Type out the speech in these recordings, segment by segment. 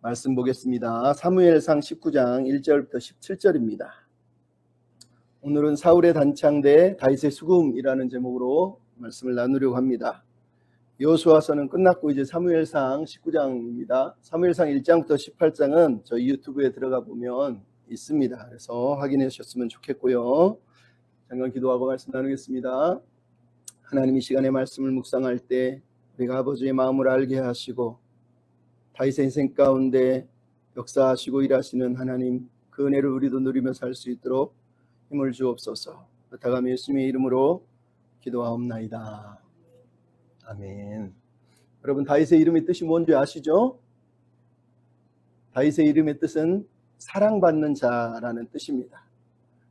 말씀 보겠습니다. 사무엘상 19장 1절부터 17절입니다. 오늘은 사울의 단창 대 다윗의 수금이라는 제목으로 말씀을 나누려고 합니다. 여호수아서는 끝났고 이제 사무엘상 19장입니다. 사무엘상 1장부터 18장은 저희 유튜브에 들어가 보면 있습니다. 그래서 확인해 주셨으면 좋겠고요. 잠깐 기도하고 말씀 나누겠습니다. 하나님, 이 시간에 말씀을 묵상할 때 우리가 아버지의 마음을 알게 하시고 다윗의 인생 가운데 역사하시고 일하시는 하나님, 그 은혜를 우리도 누리며 살 수 있도록 힘을 주옵소서. 부탁하며 예수님의 이름으로 기도하옵나이다. 아멘. 여러분, 다윗의 이름의 뜻이 뭔지 아시죠? 다윗의 이름의 뜻은 사랑받는 자라는 뜻입니다.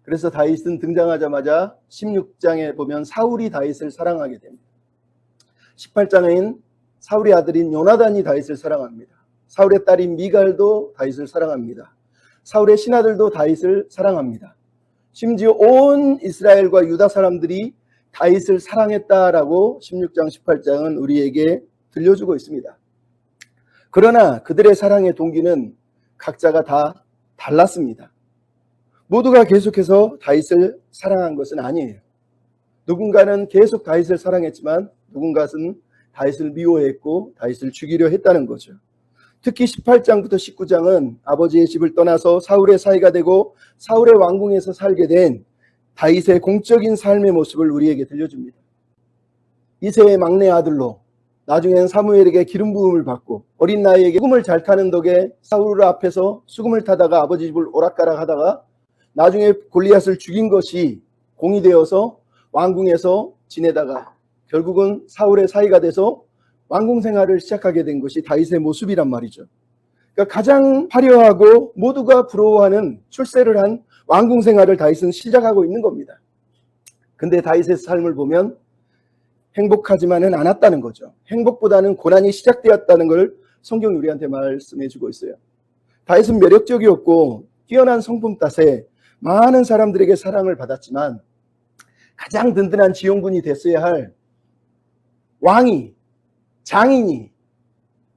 그래서 다윗은 등장하자마자 16장에 보면 사울이 다윗을 사랑하게 됩니다. 18장에는 사울의 아들인 요나단이 다윗을 사랑합니다. 사울의 딸인 미갈도 다윗을 사랑합니다. 사울의 신하들도 다윗을 사랑합니다. 심지어 온 이스라엘과 유다 사람들이 다윗을 사랑했다라고 16장, 18장은 우리에게 들려주고 있습니다. 그러나 그들의 사랑의 동기는 각자가 다 달랐습니다. 모두가 계속해서 다윗을 사랑한 것은 아니에요. 누군가는 계속 다윗을 사랑했지만 누군가는 다윗을 미워했고 다윗을 죽이려 했다는 거죠. 특히 18장부터 19장은 아버지의 집을 떠나서 사울의 사이가 되고 사울의 왕궁에서 살게 된 다윗의 공적인 삶의 모습을 우리에게 들려줍니다. 이새의 막내 아들로 나중에는 사무엘에게 기름 부음을 받고 어린 나이에 수금을 잘 타는 덕에 사울 앞에서 수금을 타다가 아버지 집을 오락가락 하다가 나중에 골리앗을 죽인 것이 공이 되어서 왕궁에서 지내다가 결국은 사울의 사이가 돼서 왕궁 생활을 시작하게 된 것이 다윗의 모습이란 말이죠. 그러니까 가장 화려하고 모두가 부러워하는 출세를 한 왕궁 생활을 다윗은 시작하고 있는 겁니다. 근데 다윗의 삶을 보면 행복하지만은 않았다는 거죠. 행복보다는 고난이 시작되었다는 걸 성경이 우리한테 말씀해 주고 있어요. 다윗은 매력적이었고 뛰어난 성품 탓에 많은 사람들에게 사랑을 받았지만 가장 든든한 지용군이 됐어야 할 왕이, 장인이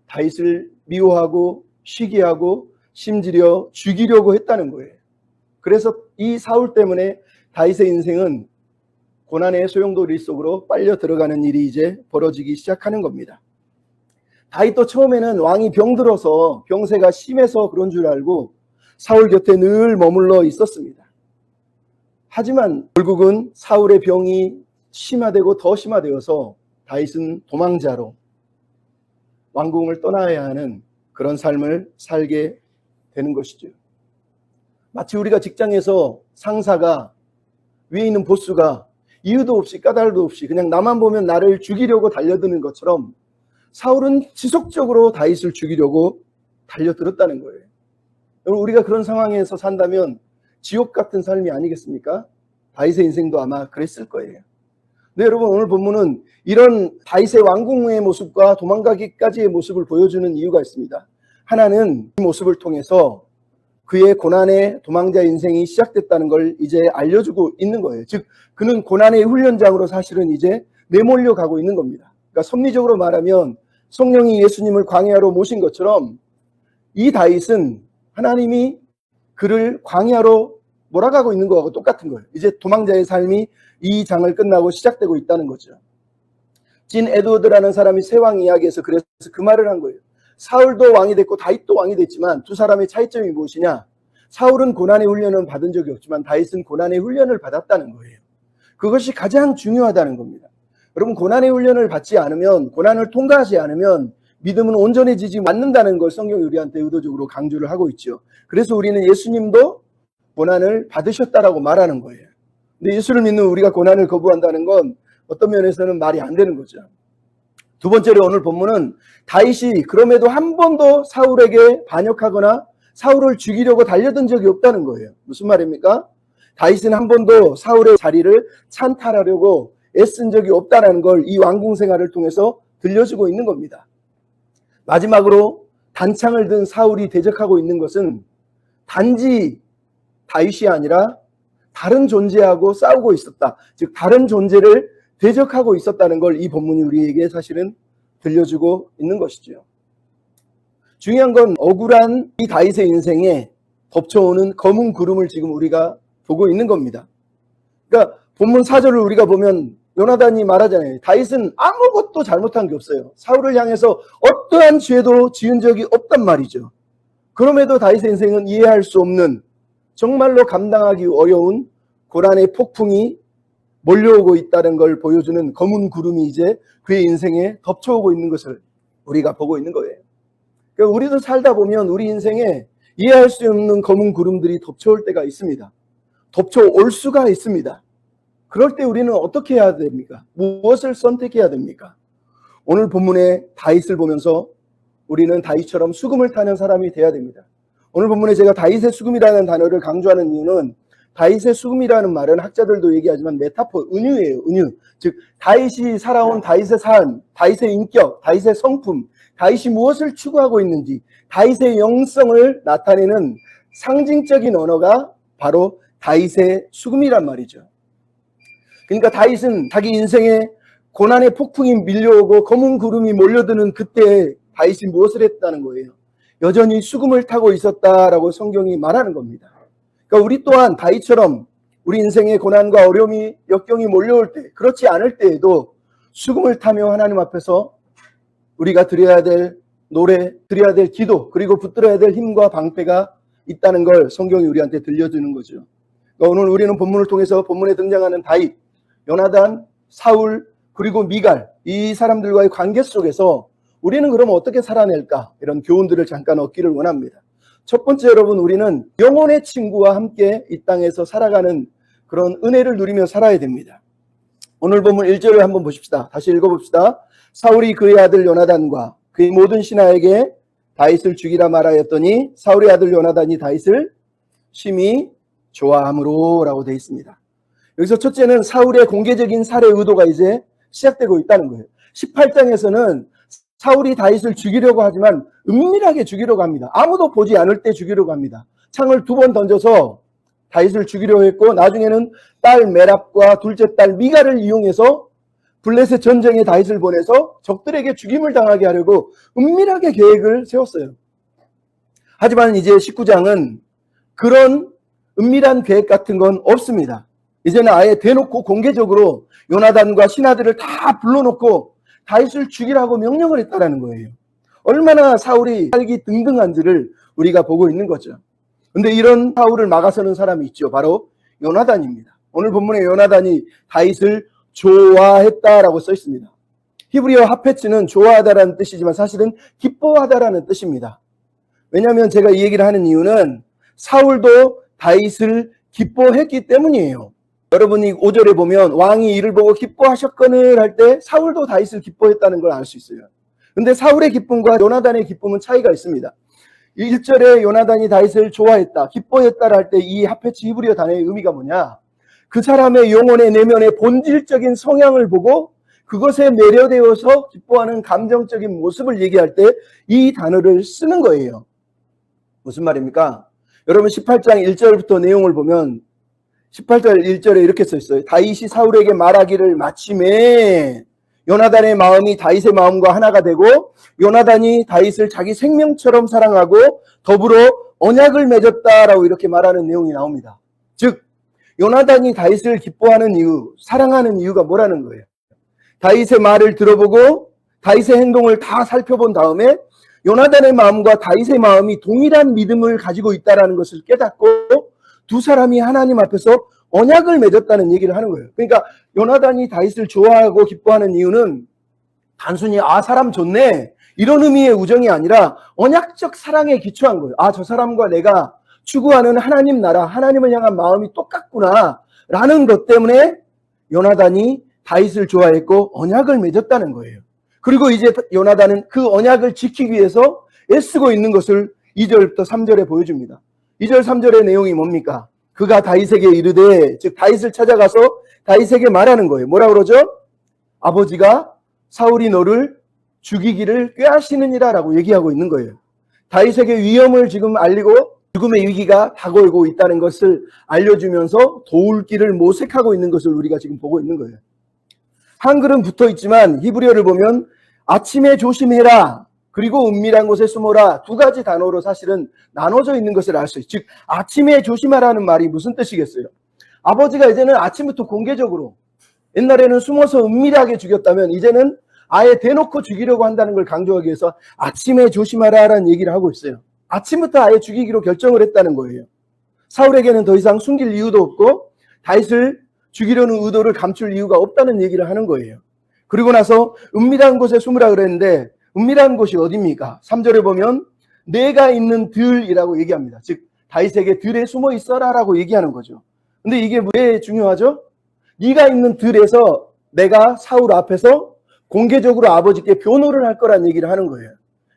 다윗을 미워하고 시기하고 심지어 죽이려고 했다는 거예요. 그래서 이 사울 때문에 다윗의 인생은 고난의 소용돌이 속으로 빨려 들어가는 일이 이제 벌어지기 시작하는 겁니다. 다윗도 처음에는 왕이 병들어서 병세가 심해서 그런 줄 알고 사울 곁에 늘 머물러 있었습니다. 하지만 결국은 사울의 병이 심화되고 더 심화되어서 다윗은 도망자로 왕궁을 떠나야 하는 그런 삶을 살게 되는 것이죠. 마치 우리가 직장에서 상사가, 위에 있는 보스가 이유도 없이 까닭도 없이 그냥 나만 보면 나를 죽이려고 달려드는 것처럼 사울은 지속적으로 다윗을 죽이려고 달려들었다는 거예요. 우리가 그런 상황에서 산다면 지옥 같은 삶이 아니겠습니까? 다윗의 인생도 아마 그랬을 거예요. 네, 여러분, 오늘 본문은 이런 다윗의 왕궁의 모습과 도망가기까지의 모습을 보여주는 이유가 있습니다. 하나는 이 모습을 통해서 그의 고난의 도망자 인생이 시작됐다는 걸 이제 알려주고 있는 거예요. 즉, 그는 고난의 훈련장으로 사실은 이제 내몰려 가고 있는 겁니다. 그러니까 섭리적으로 말하면 성령이 예수님을 광야로 모신 것처럼 이 다윗은 하나님이 그를 광야로 몰아가고 있는 거하고 똑같은 거예요. 이제 도망자의 삶이 이 장을 끝나고 시작되고 있다는 거죠. 진 에드워드라는 사람이 세왕 이야기에서 그래서 그 말을 한 거예요. 사울도 왕이 됐고 다윗도 왕이 됐지만 두 사람의 차이점이 무엇이냐? 사울은 고난의 훈련을 받은 적이 없지만 다윗은 고난의 훈련을 받았다는 거예요. 그것이 가장 중요하다는 겁니다. 여러분, 고난의 훈련을 받지 않으면, 고난을 통과하지 않으면 믿음은 온전해지지 않는다는 걸 성경이 우리한테 의도적으로 강조를 하고 있죠. 그래서 우리는 예수님도 고난을 받으셨다라고 말하는 거예요. 근데 예수를 믿는 우리가 고난을 거부한다는 건 어떤 면에서는 말이 안 되는 거죠. 두 번째로 오늘 본문은 다윗이 그럼에도 한 번도 사울에게 반역하거나 사울을 죽이려고 달려든 적이 없다는 거예요. 무슨 말입니까? 다윗은 한 번도 사울의 자리를 찬탈하려고 애쓴 적이 없다는 걸 이 왕궁 생활을 통해서 들려주고 있는 겁니다. 마지막으로 단창을 든 사울이 대적하고 있는 것은 단지 다윗이 아니라 다른 존재하고 싸우고 있었다. 즉 다른 존재를 대적하고 있었다는 걸 이 본문이 우리에게 사실은 들려주고 있는 것이죠. 중요한 건 억울한 이 다윗의 인생에 덮쳐오는 검은 구름을 지금 우리가 보고 있는 겁니다. 그러니까 본문 4절을 우리가 보면 요나단이 말하잖아요. 다윗은 아무것도 잘못한 게 없어요. 사울을 향해서 어떠한 죄도 지은 적이 없단 말이죠. 그럼에도 다윗의 인생은 이해할 수 없는, 정말로 감당하기 어려운 고난의 폭풍이 몰려오고 있다는 걸 보여주는 검은 구름이 이제 그의 인생에 덮쳐오고 있는 것을 우리가 보고 있는 거예요. 그러니까 우리도 살다 보면 우리 인생에 이해할 수 없는 검은 구름들이 덮쳐올 때가 있습니다. 덮쳐올 수가 있습니다. 그럴 때 우리는 어떻게 해야 됩니까? 무엇을 선택해야 됩니까? 오늘 본문의 다윗을 보면서 우리는 다윗처럼 수금을 타는 사람이 돼야 됩니다. 오늘 본문에 제가 다윗의 수금이라는 단어를 강조하는 이유는, 다윗의 수금이라는 말은 학자들도 얘기하지만 메타포, 은유예요. 은유. 즉 다윗이 살아온 다윗의 삶, 다윗의 인격, 다윗의 성품, 다윗이 무엇을 추구하고 있는지, 다윗의 영성을 나타내는 상징적인 언어가 바로 다윗의 수금이란 말이죠. 그러니까 다윗은 자기 인생에 고난의 폭풍이 밀려오고 검은 구름이 몰려드는 그때 다윗이 무엇을 했다는 거예요? 여전히 수금을 타고 있었다라고 성경이 말하는 겁니다. 그러니까 우리 또한 다윗처럼 우리 인생에 고난과 어려움이, 역경이 몰려올 때, 그렇지 않을 때에도 수금을 타며 하나님 앞에서 우리가 드려야 될 노래, 드려야 될 기도, 그리고 붙들어야 될 힘과 방패가 있다는 걸 성경이 우리한테 들려주는 거죠. 그러니까 오늘 우리는 본문을 통해서 본문에 등장하는 다윗, 요나단, 사울, 그리고 미갈, 이 사람들과의 관계 속에서 우리는 그럼 어떻게 살아낼까? 이런 교훈들을 잠깐 얻기를 원합니다. 첫 번째, 여러분, 우리는 영혼의 친구와 함께 이 땅에서 살아가는 그런 은혜를 누리며 살아야 됩니다. 오늘 본문 1절을 한번 보십시다. 다시 읽어봅시다. 사울이 그의 아들 요나단과 그의 모든 신하에게 다윗을 죽이라 말하였더니 사울의 아들 요나단이 다윗을 심히 좋아함으로 라고 되어 있습니다. 여기서 첫째는 사울의 공개적인 살해 의도가 이제 시작되고 있다는 거예요. 18장에서는 사울이 다윗을 죽이려고 하지만 은밀하게 죽이려고 합니다. 아무도 보지 않을 때 죽이려고 합니다. 창을 2번 던져서 다윗을 죽이려고 했고, 나중에는 딸 메랍과 둘째 딸 미갈을 이용해서 블레셋 전쟁에 다윗을 보내서 적들에게 죽임을 당하게 하려고 은밀하게 계획을 세웠어요. 하지만 이제 19장은 그런 은밀한 계획 같은 건 없습니다. 이제는 아예 대놓고 공개적으로 요나단과 신하들을 다 불러놓고 다윗을 죽이라고 명령을 했다라는 거예요. 얼마나 사울이 살기 등등한지를 우리가 보고 있는 거죠. 근데 이런 사울을 막아서는 사람이 있죠. 바로 요나단입니다. 오늘 본문에 요나단이 다윗을 좋아했다라고 써 있습니다. 히브리어 하페츠는 좋아하다라는 뜻이지만 사실은 기뻐하다라는 뜻입니다. 왜냐하면 제가 이 얘기를 하는 이유는 사울도 다윗을 기뻐했기 때문이에요. 여러분이 5절에 보면 왕이 이를 보고 기뻐하셨거늘 할 때 사울도 다윗을 기뻐했다는 걸 알 수 있어요. 근데 사울의 기쁨과 요나단의 기쁨은 차이가 있습니다. 1절에 요나단이 다윗을 좋아했다, 기뻐했다 할 때 이 하페츠 히브리어 단어의 의미가 뭐냐? 그 사람의 영혼의 내면의 본질적인 성향을 보고 그것에 매료되어서 기뻐하는 감정적인 모습을 얘기할 때 이 단어를 쓰는 거예요. 무슨 말입니까? 여러분 18장 1절부터 내용을 보면 18절 1절에 이렇게 써 있어요. 다윗이 사울에게 말하기를 마침에 요나단의 마음이 다윗의 마음과 하나가 되고 요나단이 다윗을 자기 생명처럼 사랑하고 더불어 언약을 맺었다라고 이렇게 말하는 내용이 나옵니다. 즉 요나단이 다윗을 기뻐하는 이유, 사랑하는 이유가 뭐라는 거예요? 다윗의 말을 들어보고 다윗의 행동을 다 살펴본 다음에 요나단의 마음과 다윗의 마음이 동일한 믿음을 가지고 있다는 것을 깨닫고 두 사람이 하나님 앞에서 언약을 맺었다는 얘기를 하는 거예요. 그러니까 요나단이 다윗을 좋아하고 기뻐하는 이유는 단순히 사람 좋네 이런 의미의 우정이 아니라 언약적 사랑에 기초한 거예요. 저 사람과 내가 추구하는 하나님 나라, 하나님을 향한 마음이 똑같구나 라는 것 때문에 요나단이 다윗을 좋아했고 언약을 맺었다는 거예요. 그리고 이제 요나단은 그 언약을 지키기 위해서 애쓰고 있는 것을 2절부터 3절에 보여줍니다. 2절 3절의 내용이 뭡니까? 그가 다윗에게 이르되, 즉 다윗을 찾아가서 다윗에게 말하는 거예요. 뭐라 그러죠? 아버지가 사울이 너를 죽이기를 꾀하시느니라 라고 얘기하고 있는 거예요. 다윗에게 위험을 지금 알리고 죽음의 위기가 다가오고 있다는 것을 알려주면서 도울 길을 모색하고 있는 것을 우리가 지금 보고 있는 거예요. 한글은 붙어 있지만 히브리어를 보면 아침에 조심해라, 그리고 은밀한 곳에 숨어라. 두 가지 단어로 사실은 나눠져 있는 것을 알 수 있어요. 즉 아침에 조심하라는 말이 무슨 뜻이겠어요? 아버지가 이제는 아침부터 공개적으로, 옛날에는 숨어서 은밀하게 죽였다면 이제는 아예 대놓고 죽이려고 한다는 걸 강조하기 위해서 아침에 조심하라라는 얘기를 하고 있어요. 아침부터 아예 죽이기로 결정을 했다는 거예요. 사울에게는 더 이상 숨길 이유도 없고 다윗을 죽이려는 의도를 감출 이유가 없다는 얘기를 하는 거예요. 그리고 나서 은밀한 곳에 숨으라 그랬는데 은밀한 곳이 어디입니까? 3절에 보면 내가 있는 들이라고 얘기합니다. 즉 다윗에게 들에 숨어 있어라라고 얘기하는 거죠. 근데 이게 왜 중요하죠? 네가 있는 들에서 내가 사울 앞에서 공개적으로 아버지께 변호를 할 거란 얘기를 하는 거예요.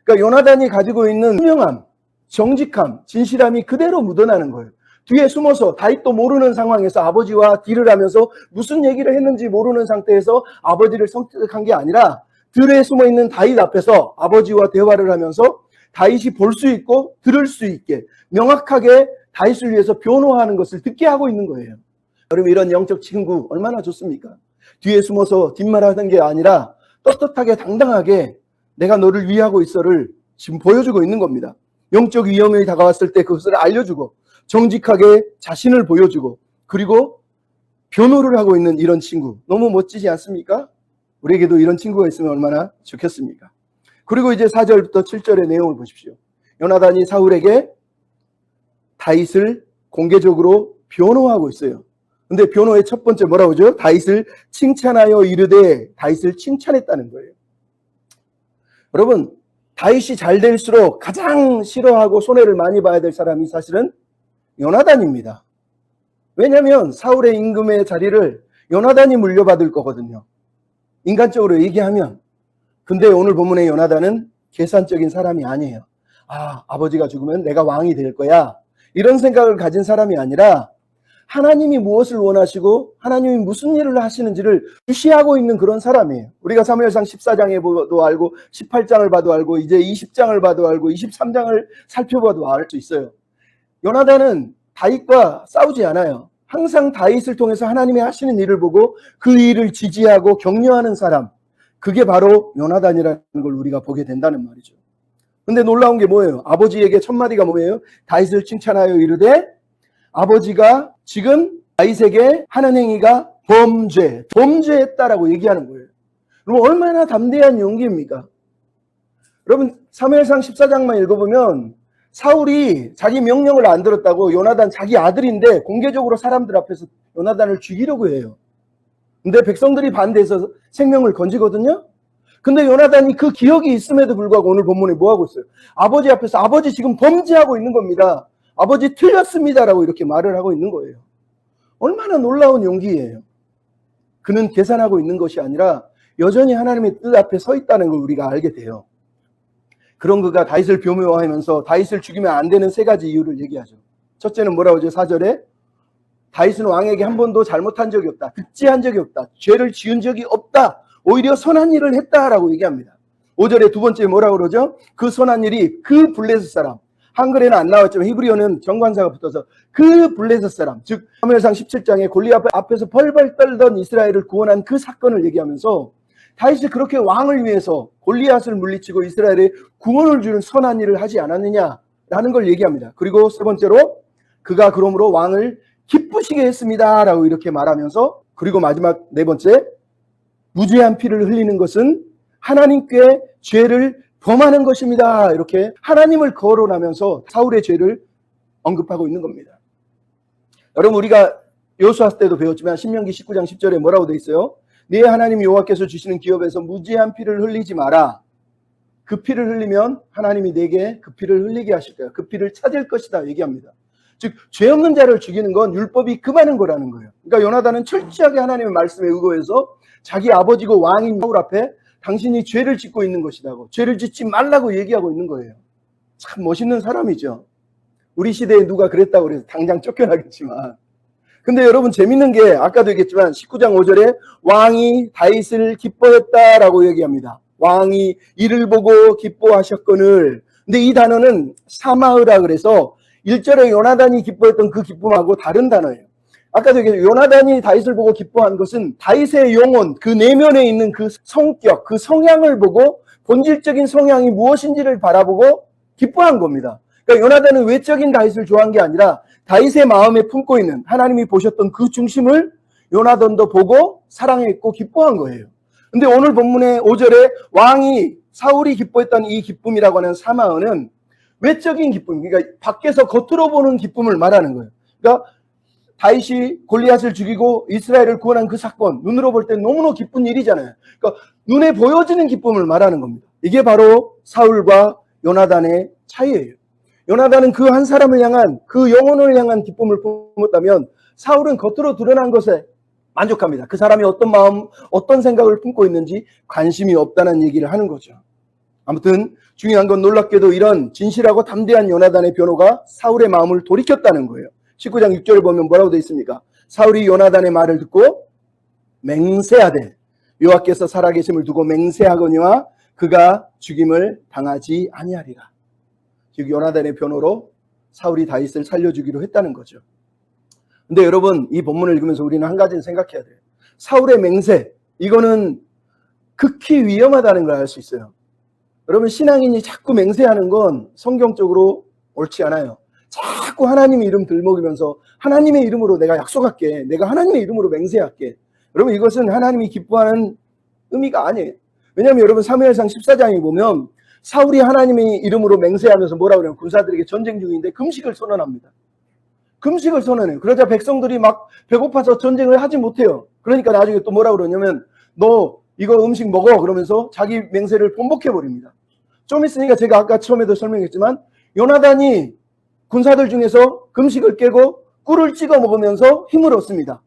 그러니까 요나단이 가지고 있는 투명함, 정직함, 진실함이 그대로 묻어나는 거예요. 뒤에 숨어서 다윗도 모르는 상황에서 아버지와 딜을 하면서 무슨 얘기를 했는지 모르는 상태에서 아버지를 설득한 게 아니라 들에 숨어 있는 다윗 앞에서 아버지와 대화를 하면서 다윗이 볼 수 있고 들을 수 있게 명확하게 다윗을 위해서 변호하는 것을 듣게 하고 있는 거예요. 여러분 이런 영적 친구 얼마나 좋습니까? 뒤에 숨어서 뒷말하는 게 아니라 떳떳하게 당당하게 내가 너를 위하고 있어를 지금 보여주고 있는 겁니다. 영적 위험이 다가왔을 때 그것을 알려주고 정직하게 자신을 보여주고 그리고 변호를 하고 있는 이런 친구 너무 멋지지 않습니까? 우리에게도 이런 친구가 있으면 얼마나 좋겠습니까? 그리고 이제 4절부터 7절의 내용을 보십시오. 요나단이 사울에게 다윗을 공개적으로 변호하고 있어요. 근데 변호의 첫 번째 뭐라고 하죠? 다윗을 칭찬하여 이르되 다윗을 칭찬했다는 거예요. 여러분 다윗이 잘 될수록 가장 싫어하고 손해를 많이 봐야 될 사람이 사실은 요나단입니다. 왜냐하면 사울의 임금의 자리를 요나단이 물려받을 거거든요. 인간적으로 얘기하면. 근데 오늘 본문의 요나단은 계산적인 사람이 아니에요. 아버지가 죽으면 내가 왕이 될 거야. 이런 생각을 가진 사람이 아니라 하나님이 무엇을 원하시고 하나님이 무슨 일을 하시는지를 주시하고 있는 그런 사람이에요. 우리가 사무엘상 14장에 봐도 알고 18장을 봐도 알고 이제 20장을 봐도 알고 23장을 살펴봐도 알 수 있어요. 요나단은 다윗과 싸우지 않아요. 항상 다윗을 통해서 하나님이 하시는 일을 보고 그 일을 지지하고 격려하는 사람, 그게 바로 요나단이라는 걸 우리가 보게 된다는 말이죠. 근데 놀라운 게 뭐예요? 아버지에게 첫 마디가 뭐예요? 다윗을 칭찬하여 이르되 아버지가 지금 다윗에게 하는 행위가 범죄했다라고 얘기하는 거예요. 그럼 얼마나 담대한 용기입니까? 여러분 사무엘상 14장만 읽어보면 사울이 자기 명령을 안 들었다고 요나단 자기 아들인데 공개적으로 사람들 앞에서 요나단을 죽이려고 해요. 근데 백성들이 반대해서 생명을 건지거든요. 근데 요나단이 그 기억이 있음에도 불구하고 오늘 본문에 뭐하고 있어요? 아버지 앞에서 아버지 지금 범죄하고 있는 겁니다. 아버지 틀렸습니다라고 이렇게 말을 하고 있는 거예요. 얼마나 놀라운 용기예요. 그는 계산하고 있는 것이 아니라 여전히 하나님의 뜻 앞에 서 있다는 걸 우리가 알게 돼요. 그런 그가 다윗을 변호하면서 다윗을 죽이면 안 되는 세 가지 이유를 얘기하죠. 첫째는 뭐라고 하죠? 4절에 다윗은 왕에게 한 번도 잘못한 적이 없다. 득지한 적이 없다. 죄를 지은 적이 없다. 오히려 선한 일을 했다라고 얘기합니다. 5절에 두 번째 뭐라고 그러죠? 그 선한 일이 그 블레셋 사람, 한글에는 안 나왔지만 히브리어는 정관사가 붙어서 그 블레셋 사람, 즉 사무엘상 17장에 골리앗 앞에서 벌벌 떨던 이스라엘을 구원한 그 사건을 얘기하면서 다윗이 그렇게 왕을 위해서 골리앗을 물리치고 이스라엘에 구원을 주는 선한 일을 하지 않았느냐라는 걸 얘기합니다. 그리고 세 번째로 그가 그러므로 왕을 기쁘시게 했습니다 라고 이렇게 말하면서, 그리고 마지막 네 번째, 무죄한 피를 흘리는 것은 하나님께 죄를 범하는 것입니다. 이렇게 하나님을 거론하면서 사울의 죄를 언급하고 있는 겁니다. 여러분 우리가 여호수아 때도 배웠지만 신명기 19장 10절에 뭐라고 돼 있어요? 네 하나님 여호와께서 주시는 기업에서 무죄한 피를 흘리지 마라. 그 피를 흘리면 하나님이 내게 그 피를 흘리게 하실 거야. 그 피를 찾을 것이다 얘기합니다. 즉 죄 없는 자를 죽이는 건 율법이 금하는 거라는 거예요. 그러니까 요나단은 철저하게 하나님의 말씀에 의거해서 자기 아버지고 왕인 사울 앞에 당신이 죄를 짓고 있는 것이라고, 죄를 짓지 말라고 얘기하고 있는 거예요. 참 멋있는 사람이죠. 우리 시대에 누가 그랬다고 그래서 당장 쫓겨나겠지만, 근데 여러분 재밌는 게 아까도 얘기했지만 19장 5절에 왕이 다윗을 기뻐했다라고 얘기합니다. 왕이 이를 보고 기뻐하셨거늘. 근데 이 단어는 사마으라 그래서 1절에 요나단이 기뻐했던 그 기쁨하고 다른 단어예요. 아까도 얘기했죠. 요나단이 다윗을 보고 기뻐한 것은 다윗의 영혼, 그 내면에 있는 그 성격, 그 성향을 보고 본질적인 성향이 무엇인지를 바라보고 기뻐한 겁니다. 그러니까 요나단은 외적인 다윗을 좋아한 게 아니라 다윗의 마음에 품고 있는 하나님이 보셨던 그 중심을 요나단도 보고 사랑했고 기뻐한 거예요. 근데 오늘 본문의 5절에 왕이 사울이 기뻐했던 이 기쁨이라고 하는 사마은은 외적인 기쁨, 그러니까 밖에서 겉으로 보는 기쁨을 말하는 거예요. 그러니까 다윗이 골리앗을 죽이고 이스라엘을 구원한 그 사건, 눈으로 볼 때 너무나 기쁜 일이잖아요. 그러니까 눈에 보여지는 기쁨을 말하는 겁니다. 이게 바로 사울과 요나단의 차이예요. 요나단은 그 한 사람을 향한, 그 영혼을 향한 기쁨을 품었다면 사울은 겉으로 드러난 것에 만족합니다. 그 사람이 어떤 마음, 어떤 생각을 품고 있는지 관심이 없다는 얘기를 하는 거죠. 아무튼 중요한 건 놀랍게도 이런 진실하고 담대한 요나단의 변호가 사울의 마음을 돌이켰다는 거예요. 19장 6절을 보면 뭐라고 되어 있습니까? 사울이 요나단의 말을 듣고 맹세하되 여호와께서 살아계심을 두고 맹세하거니와 그가 죽임을 당하지 아니하리라. 즉 요나단의 변호로 사울이 다윗을 살려주기로 했다는 거죠. 근데 여러분, 이 본문을 읽으면서 우리는 한 가지는 생각해야 돼요. 사울의 맹세, 이거는 극히 위험하다는 걸 알 수 있어요. 여러분, 신앙인이 자꾸 맹세하는 건 성경적으로 옳지 않아요. 자꾸 하나님의 이름 들먹이면서 하나님의 이름으로 내가 약속할게, 내가 하나님의 이름으로 맹세할게. 여러분, 이것은 하나님이 기뻐하는 의미가 아니에요. 왜냐하면 여러분, 사무엘상 14장에 보면 사울이 하나님의 이름으로 맹세하면서 뭐라고 그래요? 군사들에게 전쟁 중인데 금식을 선언합니다. 금식을 선언해요. 그러자 백성들이 막 배고파서 전쟁을 하지 못해요. 그러니까 나중에 또 뭐라고 그러냐면 너 이거 음식 먹어 그러면서 자기 맹세를 번복해버립니다. 좀 있으니까 제가 아까 처음에도 설명했지만 요나단이 군사들 중에서 금식을 깨고 꿀을 찍어 먹으면서 힘을 얻습니다.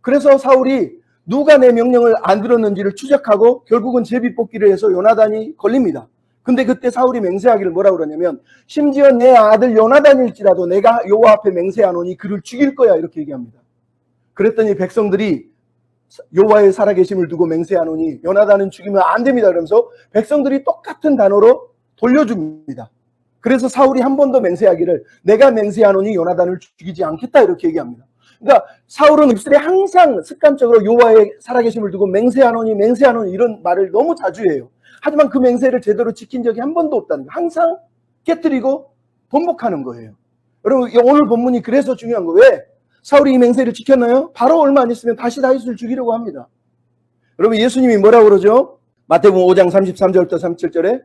그래서 사울이 누가 내 명령을 안 들었는지를 추적하고 결국은 제비뽑기를 해서 요나단이 걸립니다. 근데 그때 사울이 맹세하기를 뭐라고 그러냐면 심지어 내 아들 요나단일지라도 내가 여호와 앞에 맹세하노니 그를 죽일 거야 이렇게 얘기합니다. 그랬더니 백성들이 여호와의 살아계심을 두고 맹세하노니 요나단은 죽이면 안 됩니다. 그러면서 백성들이 똑같은 단어로 돌려줍니다. 그래서 사울이 한 번 더 맹세하기를 내가 맹세하노니 요나단을 죽이지 않겠다 이렇게 얘기합니다. 그러니까 사울은 입술에 항상 습관적으로 여호와의 살아계심을 두고 맹세하노니 이런 말을 너무 자주 해요. 하지만 그 맹세를 제대로 지킨 적이 한 번도 없다는 거예요. 항상 깨뜨리고 번복하는 거예요. 여러분, 오늘 본문이 그래서 중요한 거예요. 왜? 사울이 이 맹세를 지켰나요? 바로 얼마 안 있으면 다시 다윗을 죽이려고 합니다. 여러분, 예수님이 뭐라고 그러죠? 마태복음 5장 33절부터 37절에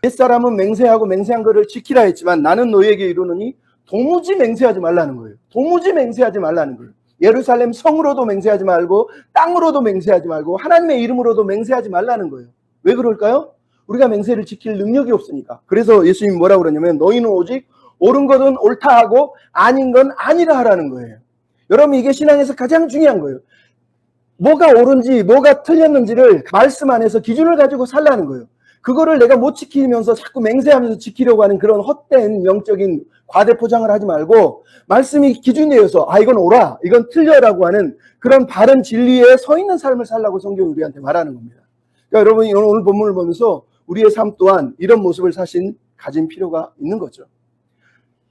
옛사람은 맹세하고 맹세한 것을 지키라 했지만 나는 너희에게 이르노니 도무지 맹세하지 말라는 거예요. 도무지 맹세하지 말라는 거예요. 예루살렘 성으로도 맹세하지 말고 땅으로도 맹세하지 말고 하나님의 이름으로도 맹세하지 말라는 거예요. 왜 그럴까요? 우리가 맹세를 지킬 능력이 없으니까. 그래서 예수님이 뭐라고 그러냐면 너희는 오직 옳은 것은 옳다 하고 아닌 건 아니라 하라는 거예요. 여러분, 이게 신앙에서 가장 중요한 거예요. 뭐가 옳은지 뭐가 틀렸는지를 말씀 안에서 기준을 가지고 살라는 거예요. 그거를 내가 못 지키면서 자꾸 맹세하면서 지키려고 하는 그런 헛된 영적인 과대 포장을 하지 말고 말씀이 기준이 되어서 이건 옳아, 이건 틀려라고 하는 그런 바른 진리에 서 있는 삶을 살라고 성경이 우리한테 말하는 겁니다. 그러니까 여러분이 오늘 본문을 보면서 우리의 삶 또한 이런 모습을 사실 가진 필요가 있는 거죠.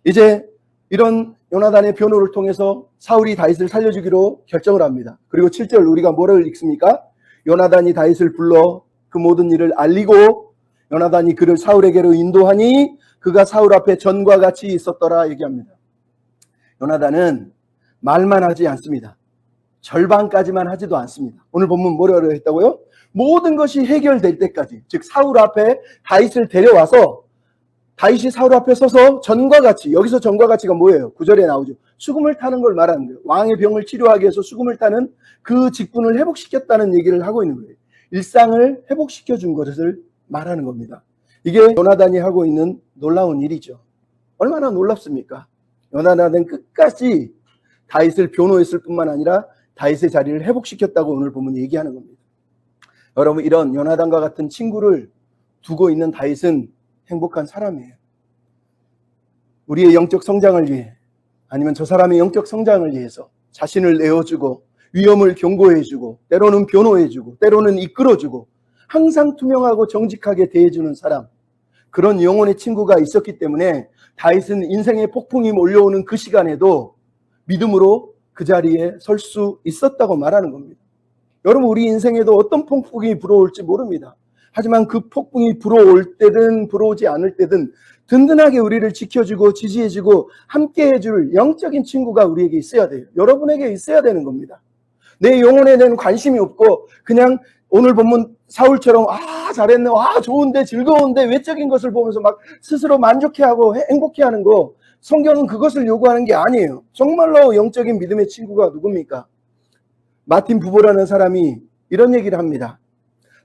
이제 이런 요나단의 변호를 통해서 사울이 다윗을 살려주기로 결정을 합니다. 그리고 7절 우리가 뭐를 읽습니까? 요나단이 다윗을 불러 그 모든 일을 알리고 요나단이 그를 사울에게로 인도하니 그가 사울 앞에 전과 같이 있었더라 얘기합니다. 요나단은 말만 하지 않습니다. 절반까지만 하지도 않습니다. 오늘 본문 뭐라고 했다고요? 모든 것이 해결될 때까지, 즉 사울 앞에 다윗을 데려와서 다윗이 사울 앞에 서서 전과 같이, 여기서 전과 같이가 뭐예요? 9절에 나오죠. 수금을 타는 걸 말하는 거예요. 왕의 병을 치료하기 위해서 수금을 타는 그 직분을 회복시켰다는 얘기를 하고 있는 거예요. 일상을 회복시켜 준 것을 말하는 겁니다. 이게 요나단이 하고 있는 놀라운 일이죠. 얼마나 놀랍습니까? 요나단은 끝까지 다윗을 변호했을 뿐만 아니라 다윗의 자리를 회복시켰다고 오늘 본문이 얘기하는 겁니다. 여러분, 이런 요나단과 같은 친구를 두고 있는 다윗은 행복한 사람이에요. 우리의 영적 성장을 위해, 아니면 저 사람의 영적 성장을 위해서 자신을 내어주고 위험을 경고해주고 때로는 변호해주고 때로는 이끌어주고 항상 투명하고 정직하게 대해주는 사람, 그런 영혼의 친구가 있었기 때문에 다윗은 인생의 폭풍이 몰려오는 그 시간에도 믿음으로 그 자리에 설 수 있었다고 말하는 겁니다. 여러분, 우리 인생에도 어떤 폭풍이 불어올지 모릅니다. 하지만 그 폭풍이 불어올 때든 불어오지 않을 때든 든든하게 우리를 지켜주고 지지해주고 함께해줄 영적인 친구가 우리에게 있어야 돼요. 여러분에게 있어야 되는 겁니다. 내 영혼에 대한 관심이 없고 그냥 오늘 본문 사울처럼 잘했네, 좋은데 즐거운데 외적인 것을 보면서 막 스스로 만족해하고 행복해하는 거, 성경은 그것을 요구하는 게 아니에요. 정말로 영적인 믿음의 친구가 누굽니까? 마틴 부보라는 사람이 이런 얘기를 합니다.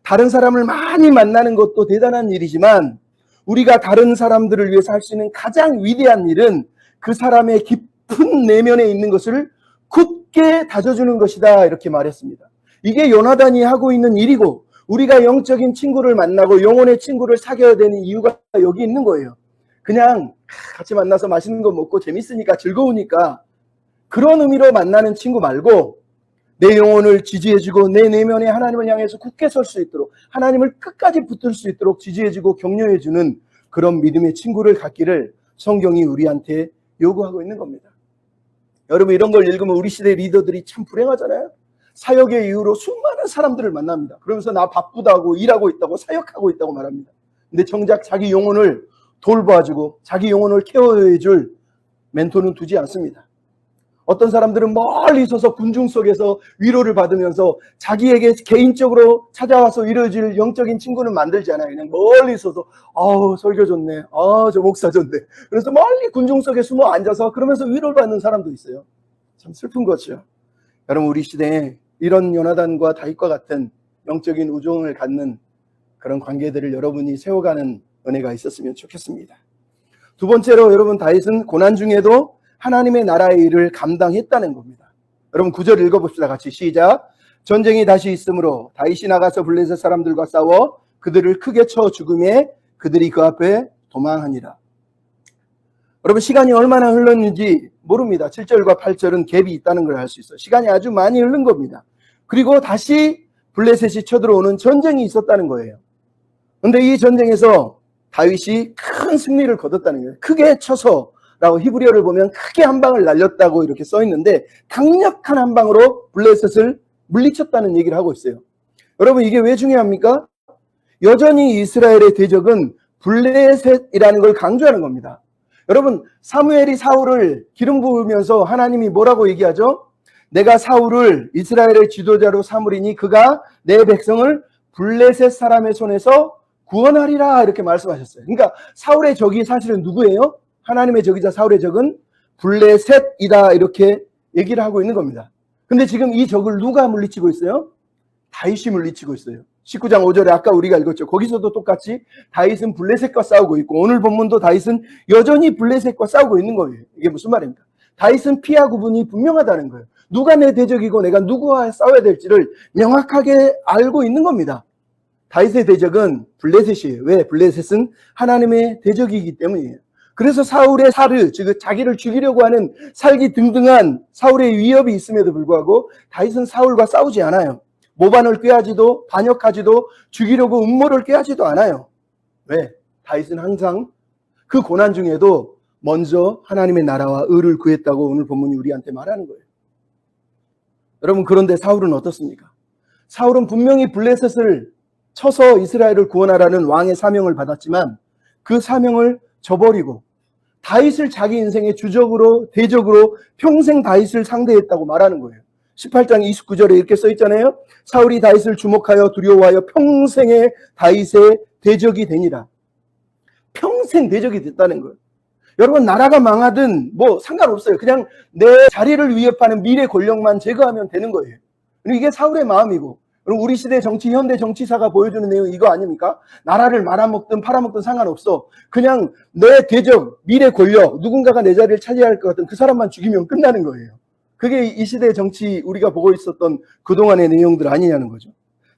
다른 사람을 많이 만나는 것도 대단한 일이지만 우리가 다른 사람들을 위해서 할 수 있는 가장 위대한 일은 그 사람의 깊은 내면에 있는 것을 굳게 다져주는 것이다, 이렇게 말했습니다. 이게 요나단이 하고 있는 일이고 우리가 영적인 친구를 만나고 영혼의 친구를 사귀어야 되는 이유가 여기 있는 거예요. 그냥 같이 만나서 맛있는 거 먹고 재밌으니까 즐거우니까 그런 의미로 만나는 친구 말고 내 영혼을 지지해주고 내 내면에 하나님을 향해서 굳게 설 수 있도록 하나님을 끝까지 붙들 수 있도록 지지해주고 격려해주는 그런 믿음의 친구를 갖기를 성경이 우리한테 요구하고 있는 겁니다. 여러분, 이런 걸 읽으면 우리 시대 리더들이 참 불행하잖아요. 사역의 이유로 수많은 사람들을 만납니다. 그러면서 나 바쁘다고 일하고 있다고 사역하고 있다고 말합니다. 근데 정작 자기 영혼을 돌봐주고 자기 영혼을 케어해줄 멘토는 두지 않습니다. 어떤 사람들은 멀리 있어서 군중 속에서 위로를 받으면서 자기에게 개인적으로 찾아와서 이루어질 영적인 친구는 만들지 않아요. 그냥 멀리 있어서 설교 좋네, 저 목사 좋네. 그래서 멀리 군중 속에 숨어 앉아서 그러면서 위로를 받는 사람도 있어요. 참 슬픈 거죠. 여러분, 우리 시대에 이런 요나단과 다윗과 같은 영적인 우정을 갖는 그런 관계들을 여러분이 세워가는 은혜가 있었으면 좋겠습니다. 두 번째로, 여러분, 다윗은 고난 중에도 하나님의 나라의 일을 감당했다는 겁니다. 여러분, 9절 읽어봅시다. 같이 시작. 전쟁이 다시 있으므로 다윗이 나가서 블레셋 사람들과 싸워 그들을 크게 쳐 죽음에 그들이 그 앞에 도망하니라. 여러분, 시간이 얼마나 흘렀는지 모릅니다. 7절과 8절은 갭이 있다는 걸 알 수 있어요. 시간이 아주 많이 흐른 겁니다. 그리고 다시 블레셋이 쳐들어오는 전쟁이 있었다는 거예요. 그런데 이 전쟁에서 다윗이 큰 승리를 거뒀다는 거예요. 크게 쳐서 라고 히브리어를 보면 크게 한 방을 날렸다고 이렇게 써 있는데 강력한 한 방으로 블레셋을 물리쳤다는 얘기를 하고 있어요. 여러분, 이게 왜 중요합니까? 여전히 이스라엘의 대적은 블레셋이라는 걸 강조하는 겁니다. 여러분, 사무엘이 사울을 기름 부으면서 하나님이 뭐라고 얘기하죠? 내가 사울을 이스라엘의 지도자로 삼으리니 그가 내 백성을 블레셋 사람의 손에서 구원하리라, 이렇게 말씀하셨어요. 그러니까 사울의 적이 사실은 누구예요? 하나님의 적이자 사울의 적은 블레셋이다, 이렇게 얘기를 하고 있는 겁니다. 근데 지금 이 적을 누가 물리치고 있어요? 다윗이 물리치고 있어요. 19장 5절에 아까 우리가 읽었죠. 거기서도 똑같이 다윗은 블레셋과 싸우고 있고 오늘 본문도 다윗은 여전히 블레셋과 싸우고 있는 거예요. 이게 무슨 말입니까? 다윗은 피하 구분이 분명하다는 거예요. 누가 내 대적이고 내가 누구와 싸워야 될지를 명확하게 알고 있는 겁니다. 다윗의 대적은 블레셋이에요. 왜? 블레셋은 하나님의 대적이기 때문이에요. 그래서 사울의 사르, 즉 자기를 죽이려고 하는 살기등등한 사울의 위협이 있음에도 불구하고 다윗은 사울과 싸우지 않아요. 모반을 꾀하지도 반역하지도 죽이려고 음모를 꾀하지도 않아요. 왜? 다윗은 항상 그 고난 중에도 먼저 하나님의 나라와 의를 구했다고 오늘 본문이 우리한테 말하는 거예요. 여러분, 그런데 사울은 어떻습니까? 사울은 분명히 블레셋을 쳐서 이스라엘을 구원하라는 왕의 사명을 받았지만 그 사명을 저버리고 다윗을 자기 인생의 주적으로 대적으로 평생 다윗을 상대했다고 말하는 거예요. 18장 29절에 이렇게 써 있잖아요. 사울이 다윗을 주목하여 두려워하여 평생의 다윗의 대적이 되니라. 평생 대적이 됐다는 거예요. 여러분, 나라가 망하든 뭐 상관없어요. 그냥 내 자리를 위협하는 미래 권력만 제거하면 되는 거예요. 이게 사울의 마음이고, 그럼 우리 시대 정치, 현대 정치사가 보여주는 내용이 이거 아닙니까? 나라를 말아먹든 팔아먹든 상관없어. 그냥 내 대적, 미래 권력, 누군가가 내 자리를 차지할 것 같은 그 사람만 죽이면 끝나는 거예요. 그게 이 시대의 정치, 우리가 보고 있었던 그동안의 내용들 아니냐는 거죠.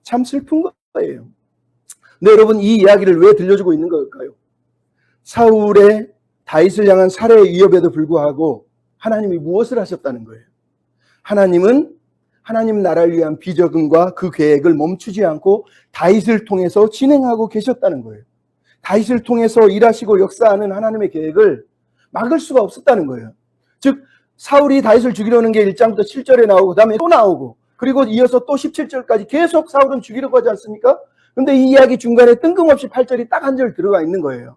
참 슬픈 거예요. 근데 여러분, 이 이야기를 왜 들려주고 있는 걸까요? 사울의 다윗을 향한 살해의 위협에도 불구하고 하나님이 무엇을 하셨다는 거예요? 하나님은 하나님 나라를 위한 비전과 그 계획을 멈추지 않고 다윗을 통해서 진행하고 계셨다는 거예요. 다윗을 통해서 일하시고 역사하는 하나님의 계획을 막을 수가 없었다는 거예요. 즉 사울이 다윗을 죽이려는 게 1장부터 7절에 나오고 그 다음에 또 나오고 그리고 이어서 또 17절까지 계속 사울은 죽이려고 하지 않습니까? 근데 이 이야기 중간에 뜬금없이 8절이 딱 한 절 들어가 있는 거예요.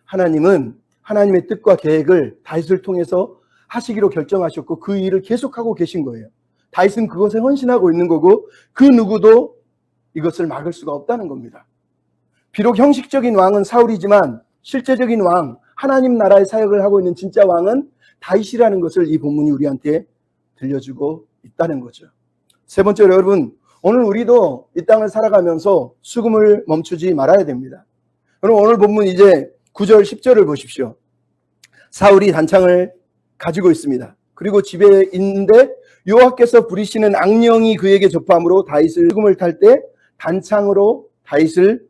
하나님은 하나님의 뜻과 계획을 다윗을 통해서 하시기로 결정하셨고 그 일을 계속하고 계신 거예요. 다윗은 그것에 헌신하고 있는 거고 그 누구도 이것을 막을 수가 없다는 겁니다. 비록 형식적인 왕은 사울이지만 실제적인 왕, 하나님 나라의 사역을 하고 있는 진짜 왕은 다윗이라는 것을 이 본문이 우리한테 들려주고 있다는 거죠. 세 번째로 여러분, 오늘 우리도 이 땅을 살아가면서 수금을 멈추지 말아야 됩니다. 그럼 오늘 본문 이제 9절, 10절을 보십시오. 사울이 단창을 가지고 있습니다. 그리고 집에 있는데 여호와께서 부리시는 악령이 그에게 접함으로 다윗을 수금을 탈 때 단창으로 다윗을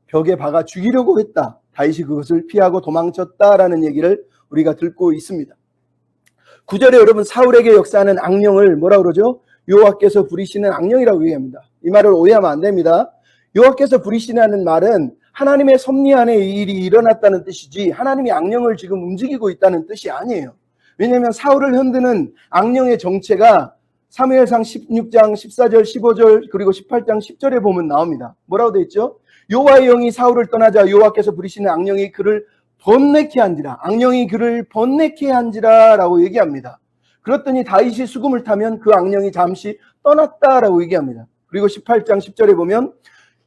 벽에 박아 죽이려고 했다. 다윗이 그것을 피하고 도망쳤다라는 얘기를 우리가 듣고 있습니다. 9절에 여러분 사울에게 역사하는 악령을 뭐라 그러죠? 여호와께서 부리시는 악령이라고 얘기합니다. 이 말을 오해하면 안 됩니다. 여호와께서 부리시는 말은 하나님의 섭리 안에 이 일이 일어났다는 뜻이지 하나님이 악령을 지금 움직이고 있다는 뜻이 아니에요. 왜냐하면 사울을 흔드는 악령의 정체가 사무엘상 16장 14절 15절 그리고 18장 10절에 보면 나옵니다. 뭐라고 되어 있죠? 여호와의 영이 사울을 떠나자 여호와께서 부리시는 악령이 그를 번뇌케 한지라. 악령이 그를 번뇌케 한지라 라고 얘기합니다. 그랬더니 다윗이 수금을 타면 그 악령이 잠시 떠났다라고 얘기합니다. 그리고 18장 10절에 보면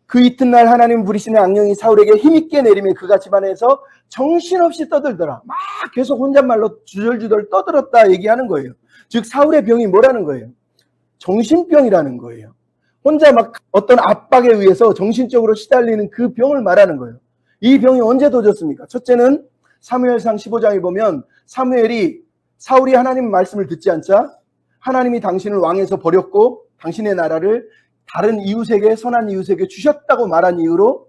그 이튿날 하나님 부리시는 악령이 사울에게 힘있게 내리며 그가 집안에서 정신없이 떠들더라. 막 계속 혼잣말로 주절주절 떠들었다 얘기하는 거예요. 즉 사울의 병이 뭐라는 거예요? 정신병이라는 거예요. 혼자 막 어떤 압박에 의해서 정신적으로 시달리는 그 병을 말하는 거예요. 이 병이 언제 도졌습니까? 첫째는 사무엘상 15장에 보면 사울이 하나님 말씀을 듣지 않자 하나님이 당신을 왕에서 버렸고 당신의 나라를 다른 이웃에게 선한 이웃에게 주셨다고 말한 이유로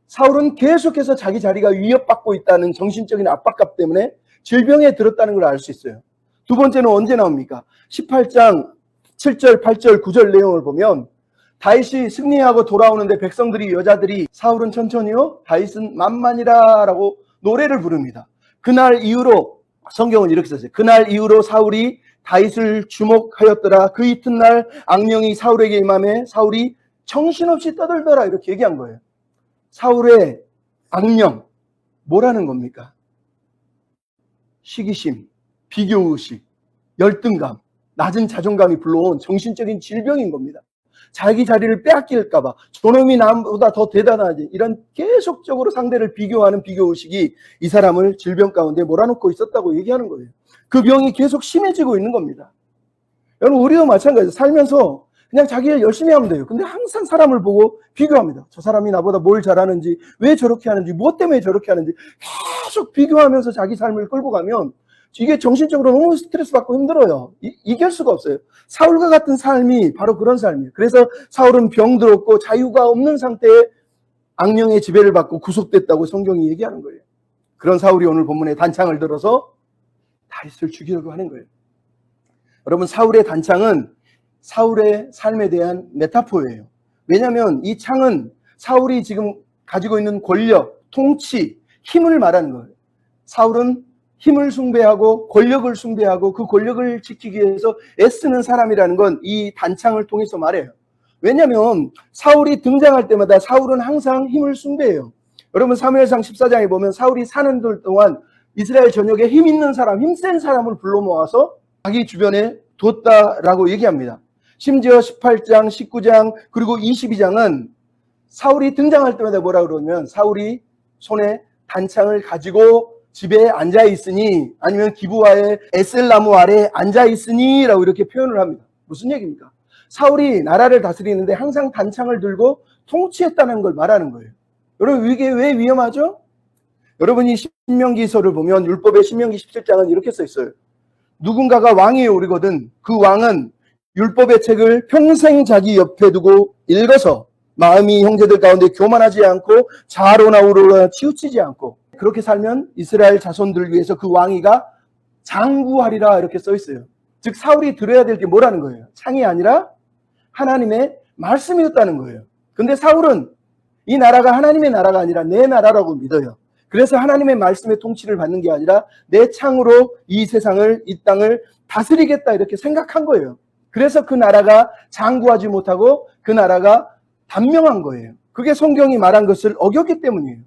사울은 계속해서 자기 자리가 위협받고 있다는 정신적인 압박감 때문에 질병에 들었다는 걸 알 수 있어요. 두 번째는 언제 나옵니까? 18장 7절, 8절, 9절 내용을 보면 다윗이 승리하고 돌아오는데 백성들이 여자들이 사울은 천천히요 다윗은 만만이라 라고 노래를 부릅니다. 그날 이후로 성경은 이렇게 썼어요. 그날 이후로 사울이 다윗을 주목하였더라. 그 이튿날 악령이 사울에게 임하매 사울이 정신없이 떠들더라 이렇게 얘기한 거예요. 사울의 악령 뭐라는 겁니까? 시기심, 비교의식, 열등감, 낮은 자존감이 불러온 정신적인 질병인 겁니다. 자기 자리를 빼앗길까 봐 저놈이 나보다 더 대단하지 이런 계속적으로 상대를 비교하는 비교의식이 이 사람을 질병 가운데 몰아넣고 있었다고 얘기하는 거예요. 그 병이 계속 심해지고 있는 겁니다. 여러분 우리도 마찬가지예요. 살면서 그냥 자기 일 열심히 하면 돼요. 근데 항상 사람을 보고 비교합니다. 저 사람이 나보다 뭘 잘하는지 왜 저렇게 하는지 무엇 때문에 저렇게 하는지 계속 비교하면서 자기 삶을 끌고 가면 이게 정신적으로 너무 스트레스 받고 힘들어요. 이길 수가 없어요. 사울과 같은 삶이 바로 그런 삶이에요. 그래서 사울은 병들었고 자유가 없는 상태에 악령의 지배를 받고 구속됐다고 성경이 얘기하는 거예요. 그런 사울이 오늘 본문에 단창을 들어서 다윗을 죽이려고 하는 거예요. 여러분 사울의 단창은 사울의 삶에 대한 메타포예요. 왜냐하면 이 창은 사울이 지금 가지고 있는 권력, 통치, 힘을 말하는 거예요. 사울은 힘을 숭배하고 권력을 숭배하고 그 권력을 지키기 위해서 애쓰는 사람이라는 건 이 단창을 통해서 말해요. 왜냐하면 사울이 등장할 때마다 사울은 항상 힘을 숭배해요. 여러분 사무엘상 14장에 보면 사울이 사는 동안 이스라엘 전역에 힘 있는 사람, 힘센 사람을 불러 모아서 자기 주변에 뒀다라고 얘기합니다. 심지어 18장, 19장 그리고 22장은 사울이 등장할 때마다 뭐라 그러면 사울이 손에 단창을 가지고 집에 앉아있으니 아니면 기브아의 에셀나무 아래 앉아있으니 라고 이렇게 표현을 합니다. 무슨 얘기입니까? 사울이 나라를 다스리는데 항상 단창을 들고 통치했다는 걸 말하는 거예요. 여러분 이게 왜 위험하죠? 여러분이 신명기서를 보면 율법의 신명기 17장은 이렇게 써 있어요. 누군가가 왕이 오르거든 그 왕은 율법의 책을 평생 자기 옆에 두고 읽어서 마음이 형제들 가운데 교만하지 않고 자아로나 우로나 치우치지 않고 그렇게 살면 이스라엘 자손들 위해서 그 왕위가 장구하리라 이렇게 써 있어요. 즉 사울이 들어야 될 게 뭐라는 거예요? 창이 아니라 하나님의 말씀이었다는 거예요. 근데 사울은 이 나라가 하나님의 나라가 아니라 내 나라라고 믿어요. 그래서 하나님의 말씀의 통치를 받는 게 아니라 내 창으로 이 세상을 이 땅을 다스리겠다 이렇게 생각한 거예요. 그래서 그 나라가 장구하지 못하고 그 나라가 단명한 거예요. 그게 성경이 말한 것을 어겼기 때문이에요.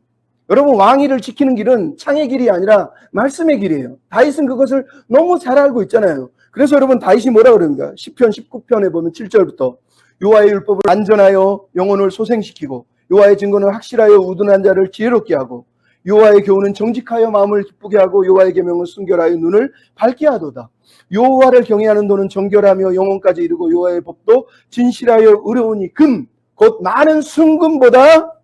여러분, 왕위를 지키는 길은 창의 길이 아니라 말씀의 길이에요. 다윗은 그것을 너무 잘 알고 있잖아요. 그래서 여러분, 다윗이 뭐라 그럽니까? 시편 19편에 보면 7절부터 여호와의 율법을 안전하여 영혼을 소생시키고 여호와의 증거는 확실하여 우둔한 자를 지혜롭게 하고 여호와의 교훈은 정직하여 마음을 기쁘게 하고 여호와의 계명은 순결하여 눈을 밝게 하도다. 여호와를 경외하는 도는 정결하며 영혼까지 이르고 여호와의 법도 진실하여 의로우니 금 곧 많은 순금보다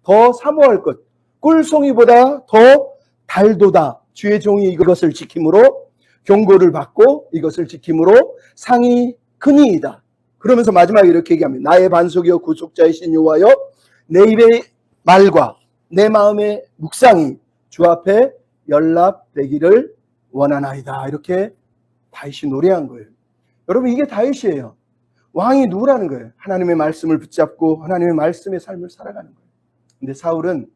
더 사모할 것, 꿀송이보다 더 달도다. 주의 종이 이것을 지킴으로 경고를 받고 이것을 지킴으로 상이 크니이다. 그러면서 마지막에 이렇게 얘기합니다. 나의 반석이여 구속자이신 여호와여, 내 입의 말과 내 마음의 묵상이 주 앞에 연락되기를 원하나이다. 이렇게 다윗이 노래한 거예요. 여러분, 이게 다윗이에요. 왕이 누구라는 거예요? 하나님의 말씀을 붙잡고 하나님의 말씀의 삶을 살아가는 거예요. 근데 사울은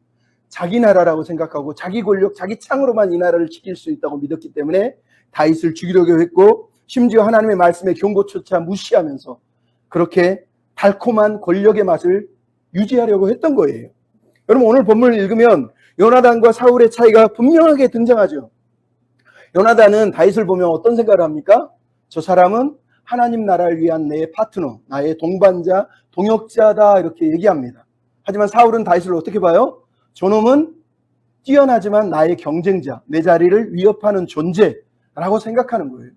자기 나라라고 생각하고 자기 권력, 자기 창으로만 이 나라를 지킬 수 있다고 믿었기 때문에 다윗을 죽이려고 했고, 심지어 하나님의 말씀의 경고조차 무시하면서 그렇게 달콤한 권력의 맛을 유지하려고 했던 거예요. 여러분, 오늘 본문을 읽으면 요나단과 사울의 차이가 분명하게 등장하죠. 요나단은 다윗을 보면 어떤 생각을 합니까? 저 사람은 하나님 나라를 위한 내 파트너, 나의 동반자, 동역자다, 이렇게 얘기합니다. 하지만 사울은 다윗을 어떻게 봐요? 저놈은 뛰어나지만 나의 경쟁자, 내 자리를 위협하는 존재라고 생각하는 거예요.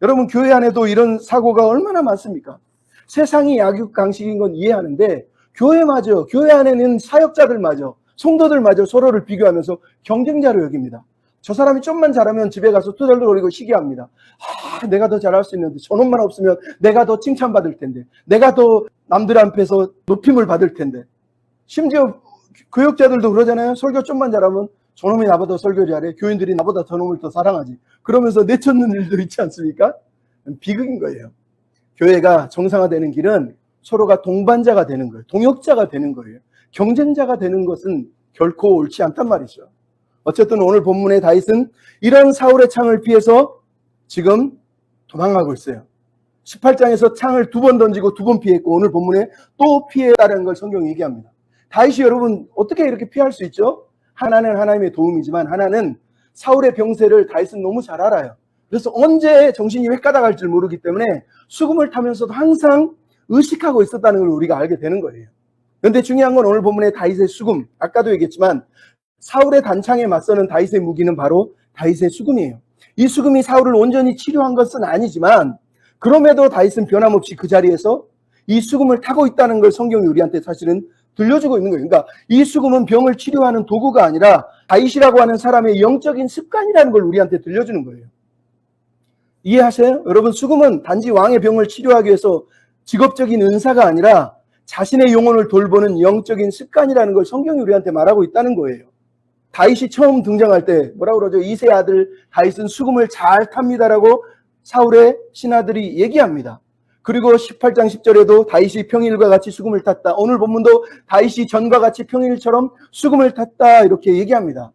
여러분, 교회 안에도 이런 사고가 얼마나 많습니까? 세상이 약육강식인 건 이해하는데 교회마저, 교회 안에는 사역자들마저, 성도들마저 서로를 비교하면서 경쟁자로 여깁니다. 저 사람이 좀만 잘하면 집에 가서 투덜거리고 시기합니다. 내가 더 잘할 수 있는데 저놈만 없으면 내가 더 칭찬받을 텐데, 내가 더 남들 앞에서 높임을 받을 텐데. 심지어 교역자들도 그러잖아요. 설교 좀만 잘하면 저놈이 나보다 설교 잘해, 교인들이 나보다 저놈을 더 사랑하지, 그러면서 내쫓는 일도 있지 않습니까? 비극인 거예요. 교회가 정상화되는 길은 서로가 동반자가 되는 거예요. 동역자가 되는 거예요. 경쟁자가 되는 것은 결코 옳지 않단 말이죠. 어쨌든 오늘 본문의 다윗은 이런 사울의 창을 피해서 지금 도망가고 있어요. 18장에서 창을 2번 던지고 2번 피했고, 오늘 본문에 또 피했다는 걸 성경이 얘기합니다. 다윗이 여러분 어떻게 이렇게 피할 수 있죠? 하나는 하나님의 도움이지만 하나는 사울의 병세를 다윗은 너무 잘 알아요. 그래서 언제 정신이 획가닥할 줄 모르기 때문에 수금을 타면서도 항상 의식하고 있었다는 걸 우리가 알게 되는 거예요. 그런데 중요한 건 오늘 본문의 다윗의 수금, 아까도 얘기했지만 사울의 단창에 맞서는 다윗의 무기는 바로 다윗의 수금이에요. 이 수금이 사울을 온전히 치료한 것은 아니지만 그럼에도 다윗은 변함없이 그 자리에서 이 수금을 타고 있다는 걸 성경이 우리한테 사실은 들려주고 있는 거예요. 그러니까 이 수금은 병을 치료하는 도구가 아니라 다윗이라고 하는 사람의 영적인 습관이라는 걸 우리한테 들려주는 거예요. 이해하세요? 여러분, 수금은 단지 왕의 병을 치료하기 위해서 직업적인 은사가 아니라 자신의 영혼을 돌보는 영적인 습관이라는 걸 성경이 우리한테 말하고 있다는 거예요. 다윗이 처음 등장할 때 뭐라고 그러죠? 이새의 아들 다윗은 수금을 잘 탑니다라고 사울의 신하들이 얘기합니다. 그리고 18장 10절에도 다윗이 평일과 같이 수금을 탔다. 오늘 본문도 다윗이 전과 같이 평일처럼 수금을 탔다, 이렇게 얘기합니다.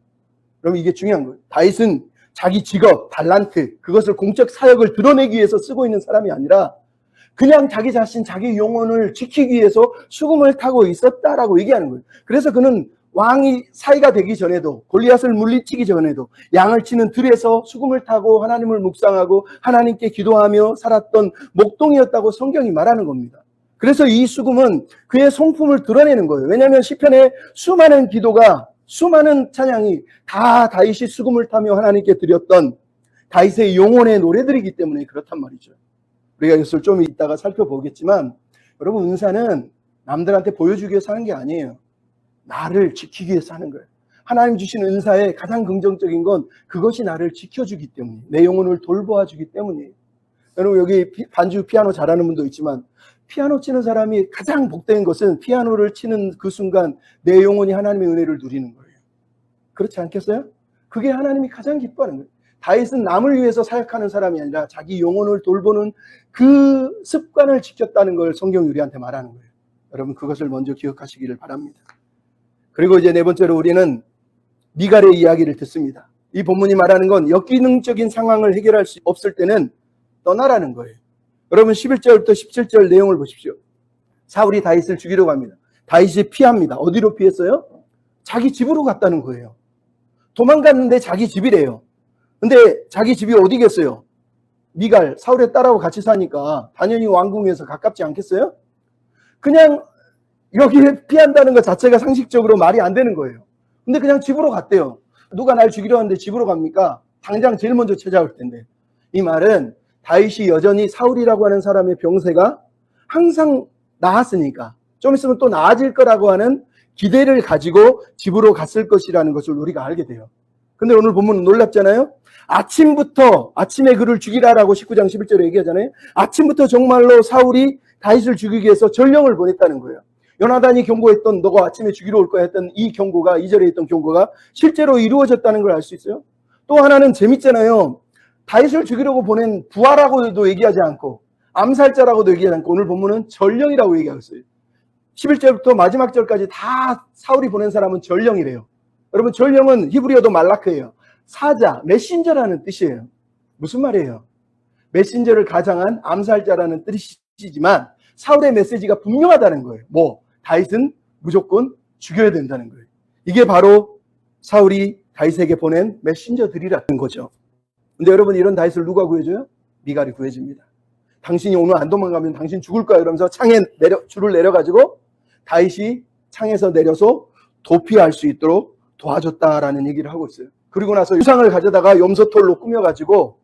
그럼 이게 중요한 거예요. 다윗은 자기 직업, 달란트, 그것을 공적 사역을 드러내기 위해서 쓰고 있는 사람이 아니라 그냥 자기 자신, 자기 영혼을 지키기 위해서 수금을 타고 있었다라고 얘기하는 거예요. 그래서 그는 왕이 사이가 되기 전에도, 골리앗을 물리치기 전에도 양을 치는 들에서 수금을 타고 하나님을 묵상하고 하나님께 기도하며 살았던 목동이었다고 성경이 말하는 겁니다. 그래서 이 수금은 그의 성품을 드러내는 거예요. 왜냐하면 시편에 수많은 기도가, 수많은 찬양이 다 다윗이 수금을 타며 하나님께 드렸던 다윗의 영혼의 노래들이기 때문에 그렇단 말이죠. 우리가 이것을 좀 이따가 살펴보겠지만, 여러분, 은사는 남들한테 보여주기 위해서 하는 게 아니에요. 나를 지키기 위해서 하는 거예요. 하나님 주신 은사의 가장 긍정적인 건 그것이 나를 지켜주기 때문에, 내 영혼을 돌보아주기 때문이에요. 여러분, 여기 반주 피아노 잘하는 분도 있지만 피아노 치는 사람이 가장 복된 것은 피아노를 치는 그 순간 내 영혼이 하나님의 은혜를 누리는 거예요. 그렇지 않겠어요? 그게 하나님이 가장 기뻐하는 거예요. 다윗은 남을 위해서 사역하는 사람이 아니라 자기 영혼을 돌보는 그 습관을 지켰다는 걸 성경이 우리한테 말하는 거예요. 여러분, 그것을 먼저 기억하시기를 바랍니다. 그리고 이제 네 번째로 우리는 미갈의 이야기를 듣습니다. 이 본문이 말하는 건 역기능적인 상황을 해결할 수 없을 때는 떠나라는 거예요. 여러분, 11절부터 17절 내용을 보십시오. 사울이 다윗을 죽이려고 합니다. 다윗이 피합니다. 어디로 피했어요? 자기 집으로 갔다는 거예요. 도망갔는데 자기 집이래요. 근데 자기 집이 어디겠어요? 미갈, 사울의 딸하고 같이 사니까 당연히 왕궁에서 가깝지 않겠어요? 그냥 여기에 피한다는 것 자체가 상식적으로 말이 안 되는 거예요. 근데 그냥 집으로 갔대요. 누가 날 죽이려 하는데 집으로 갑니까? 당장 제일 먼저 찾아올 텐데. 이 말은 다윗이 여전히 사울이라고 하는 사람의 병세가 항상 나았으니까 좀 있으면 또 나아질 거라고 하는 기대를 가지고 집으로 갔을 것이라는 것을 우리가 알게 돼요. 근데 오늘 본문은 놀랍잖아요. 아침에 그를 죽이라라고 19장 11절에 얘기하잖아요. 아침부터 정말로 사울이 다윗을 죽이기 위해서 전령을 보냈다는 거예요. 요나단이 경고했던 너가 아침에 죽이러 올 거야 했던 이 경고가, 2절에 있던 경고가 실제로 이루어졌다는 걸 알 수 있어요. 또 하나는 재밌잖아요. 다윗을 죽이려고 보낸 부하라고도 얘기하지 않고 암살자라고도 얘기하지 않고 오늘 본문은 전령이라고 얘기하고 있어요. 11절부터 마지막 절까지 다 사울이 보낸 사람은 전령이래요. 여러분, 전령은 히브리어도 말라크예요. 사자, 메신저라는 뜻이에요. 무슨 말이에요? 메신저를 가장한 암살자라는 뜻이지만 사울의 메시지가 분명하다는 거예요. 다윗은 무조건 죽여야 된다는 거예요. 이게 바로 사울이 다윗에게 보낸 메신저들이라는 거죠. 근데 여러분, 이런 다윗을 누가 구해줘요? 미갈이 구해줍니다. 당신이 오늘 안 도망가면 당신 죽을 거야 이러면서 창에 줄을 내려가지고 다윗이 창에서 내려서 도피할 수 있도록 도와줬다라는 얘기를 하고 있어요. 그리고 나서 우상을 가져다가 염소털로 꾸며가지고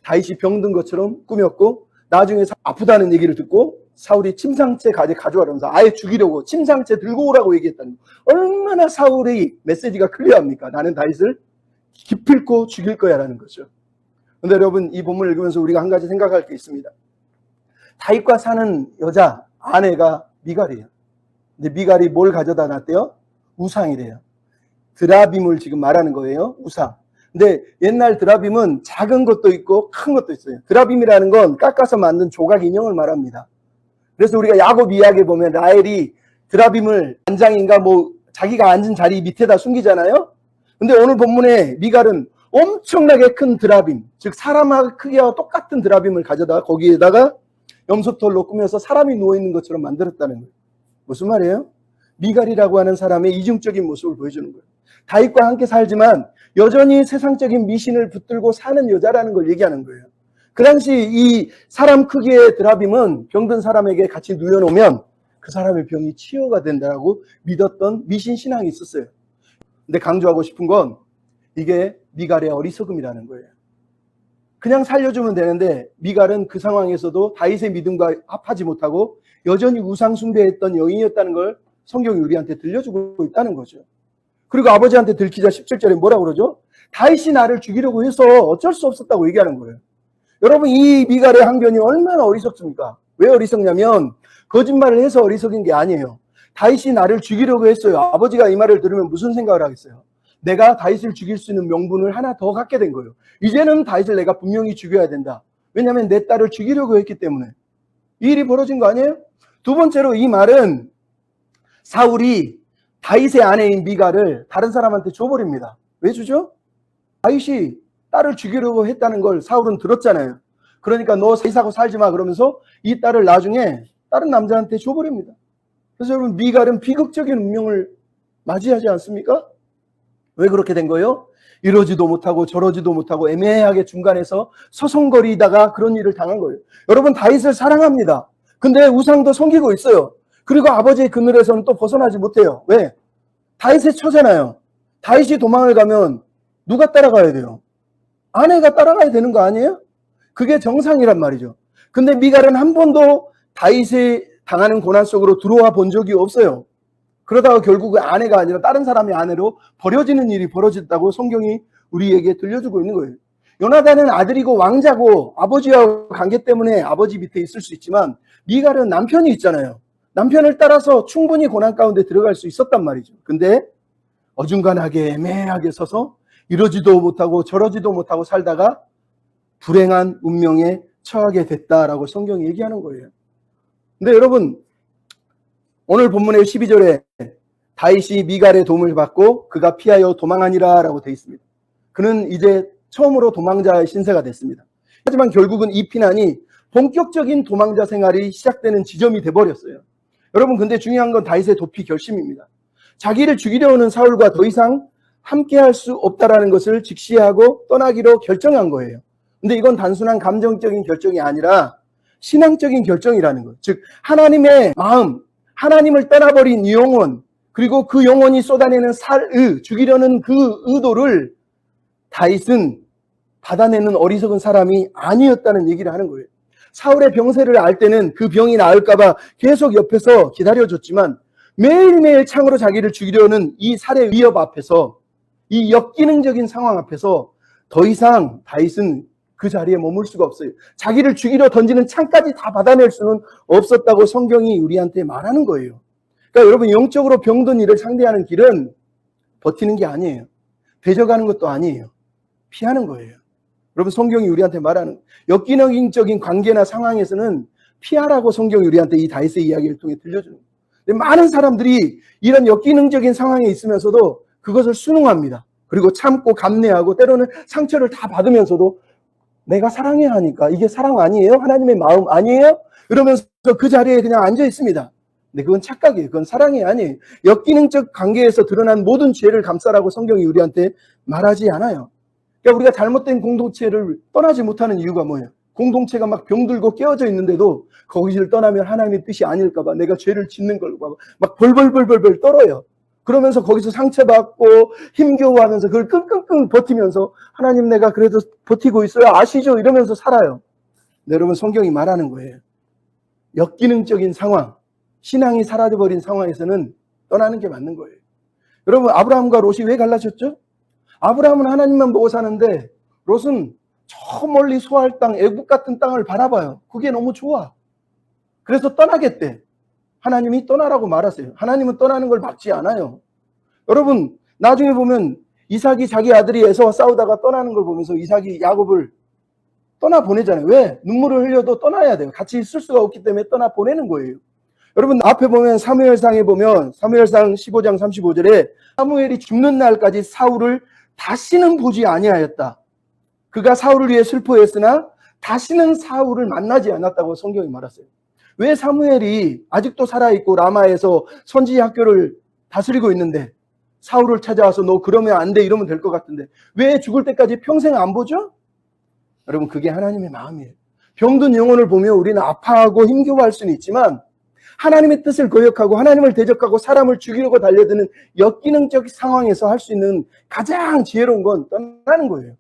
다윗이 병든 것처럼 꾸몄고 나중에 아프다는 얘기를 듣고 사울이 침상채 가져와라면서 아예 죽이려고 침상채 들고 오라고 얘기했다는 거예요. 얼마나 사울의 메시지가 클리어합니까? 나는 다윗을 기필코 죽일 거야 라는 거죠. 그런데 여러분, 이 본문을 읽으면서 우리가 한 가지 생각할 게 있습니다. 다윗과 사는 여자 아내가 미갈이에요. 근데 미갈이 뭘 가져다 놨대요? 우상이래요. 드라빔을 지금 말하는 거예요. 우상. 근데 옛날 드라빔은 작은 것도 있고 큰 것도 있어요. 드라빔이라는 건 깎아서 만든 조각 인형을 말합니다. 그래서 우리가 야곱 이야기에 보면 라헬이 드라빔을 안장인가 자기가 앉은 자리 밑에다 숨기잖아요. 근데 오늘 본문에 미갈은 엄청나게 큰 드라빔, 즉 사람 크기와 똑같은 드라빔을 가져다가 거기에다가 염소털로 꾸며서 사람이 누워있는 것처럼 만들었다는 거예요. 무슨 말이에요? 미갈이라고 하는 사람의 이중적인 모습을 보여주는 거예요. 다윗과 함께 살지만 여전히 세상적인 미신을 붙들고 사는 여자라는 걸 얘기하는 거예요. 그 당시 이 사람 크기의 드라빔은 병든 사람에게 같이 누워놓으면 그 사람의 병이 치유가 된다고 믿었던 미신 신앙이 있었어요. 근데 강조하고 싶은 건 이게 미갈의 어리석음이라는 거예요. 그냥 살려주면 되는데 미갈은 그 상황에서도 다윗의 믿음과 합하지 못하고 여전히 우상 숭배했던 여인이었다는 걸 성경이 우리한테 들려주고 있다는 거죠. 그리고 아버지한테 들키자 17절에 뭐라고 그러죠? 다윗이 나를 죽이려고 해서 어쩔 수 없었다고 얘기하는 거예요. 여러분, 이 미갈의 항변이 얼마나 어리석습니까? 왜 어리석냐면 거짓말을 해서 어리석인 게 아니에요. 다윗이 나를 죽이려고 했어요. 아버지가 이 말을 들으면 무슨 생각을 하겠어요? 내가 다윗을 죽일 수 있는 명분을 하나 더 갖게 된 거예요. 이제는 다윗을 내가 분명히 죽여야 된다. 왜냐하면 내 딸을 죽이려고 했기 때문에. 이 일이 벌어진 거 아니에요? 두 번째로 이 말은 사울이 다윗의 아내인 미갈을 다른 사람한테 줘버립니다. 왜 주죠? 다윗이 딸을 죽이려고 했다는 걸 사울은 들었잖아요. 그러니까 너 다윗하고 살지 마 그러면서 이 딸을 나중에 다른 남자한테 줘버립니다. 그래서 여러분, 미갈은 비극적인 운명을 맞이하지 않습니까? 왜 그렇게 된 거예요? 이러지도 못하고 저러지도 못하고 애매하게 중간에서 서성거리다가 그런 일을 당한 거예요. 여러분, 다윗을 사랑합니다. 근데 우상도 섬기고 있어요. 그리고 아버지의 그늘에서는 또 벗어나지 못해요. 왜? 다윗의 처잖아요. 다윗이 도망을 가면 누가 따라가야 돼요? 아내가 따라가야 되는 거 아니에요? 그게 정상이란 말이죠. 근데 미갈은 한 번도 다윗이 당하는 고난 속으로 들어와 본 적이 없어요. 그러다가 결국 아내가 아니라 다른 사람의 아내로 버려지는 일이 벌어졌다고 성경이 우리에게 들려주고 있는 거예요. 요나단은 아들이고 왕자고 아버지와 관계 때문에 아버지 밑에 있을 수 있지만 미갈은 남편이 있잖아요. 남편을 따라서 충분히 고난 가운데 들어갈 수 있었단 말이죠. 근데 어중간하게 애매하게 서서 이러지도 못하고 저러지도 못하고 살다가 불행한 운명에 처하게 됐다라고 성경이 얘기하는 거예요. 근데 여러분, 오늘 본문의 12절에 다윗이 미갈의 도움을 받고 그가 피하여 도망하니라 라고 되어 있습니다. 그는 이제 처음으로 도망자의 신세가 됐습니다. 하지만 결국은 이 피난이 본격적인 도망자 생활이 시작되는 지점이 돼버렸어요. 여러분, 근데 중요한 건 다윗의 도피 결심입니다. 자기를 죽이려 하는 사울과 더 이상 함께할 수 없다라는 것을 직시하고 떠나기로 결정한 거예요. 근데 이건 단순한 감정적인 결정이 아니라 신앙적인 결정이라는 거예요. 즉 하나님의 마음, 하나님을 떠나버린 영혼, 그리고 그 영혼이 쏟아내는 죽이려는 그 의도를 다윗은 받아내는 어리석은 사람이 아니었다는 얘기를 하는 거예요. 사울의 병세를 알 때는 그 병이 나을까봐 계속 옆에서 기다려줬지만 매일매일 창으로 자기를 죽이려는 이 살해 위협 앞에서, 이 역기능적인 상황 앞에서 더 이상 다윗은 그 자리에 머물 수가 없어요. 자기를 죽이려 던지는 창까지 다 받아낼 수는 없었다고 성경이 우리한테 말하는 거예요. 그러니까 여러분, 영적으로 병든 이를 상대하는 길은 버티는 게 아니에요. 대적하는 것도 아니에요. 피하는 거예요. 여러분, 성경이 우리한테 말하는 역기능적인 관계나 상황에서는 피하라고 성경이 우리한테 이 다윗의 이야기를 통해 들려주는 거예요. 근데 많은 사람들이 이런 역기능적인 상황에 있으면서도 그것을 순응합니다. 그리고 참고 감내하고 때로는 상처를 다 받으면서도 내가 사랑해야 하니까 이게 사랑 아니에요? 하나님의 마음 아니에요? 이러면서 그 자리에 그냥 앉아 있습니다. 근데 그건 착각이에요. 그건 사랑이 아니에요. 역기능적 관계에서 드러난 모든 죄를 감싸라고 성경이 우리한테 말하지 않아요. 그러니까 우리가 잘못된 공동체를 떠나지 못하는 이유가 뭐예요? 공동체가 막 병들고 깨어져 있는데도 거기를 떠나면 하나님의 뜻이 아닐까봐, 내가 죄를 짓는 걸까 봐 막 벌벌벌벌 떨어요. 그러면서 거기서 상처받고 힘겨워하면서 그걸 끙끙끙 버티면서 하나님 내가 그래도 버티고 있어요. 아시죠? 이러면서 살아요. 네, 여러분, 성경이 말하는 거예요. 역기능적인 상황, 신앙이 사라져버린 상황에서는 떠나는 게 맞는 거예요. 여러분, 아브라함과 롯이 왜 갈라졌죠? 아브라함은 하나님만 보고 사는데 롯은 저 멀리 소할 땅, 애국 같은 땅을 바라봐요. 그게 너무 좋아. 그래서 떠나겠대. 하나님이 떠나라고 말하세요. 하나님은 떠나는 걸 막지 않아요. 여러분, 나중에 보면 이삭이 자기 아들이 에서와 싸우다가 떠나는 걸 보면서 이삭이 야곱을 떠나보내잖아요. 왜? 눈물을 흘려도 떠나야 돼요. 같이 있을 수가 없기 때문에 떠나보내는 거예요. 여러분, 앞에 보면 사무엘상에 보면 사무엘상 15장 35절에 사무엘이 죽는 날까지 사울을 다시는 보지 아니하였다. 그가 사울을 위해 슬퍼했으나 다시는 사울을 만나지 않았다고 성경이 말했어요. 왜 사무엘이 아직도 살아있고 라마에서 선지 학교를 다스리고 있는데 사울을 찾아와서 너 그러면 안 돼 이러면 될 것 같은데 왜 죽을 때까지 평생 안 보죠? 여러분, 그게 하나님의 마음이에요. 병든 영혼을 보며 우리는 아파하고 힘겨워할 수는 있지만 하나님의 뜻을 거역하고 하나님을 대적하고 사람을 죽이려고 달려드는 역기능적 상황에서 할 수 있는 가장 지혜로운 건 떠나는 거예요.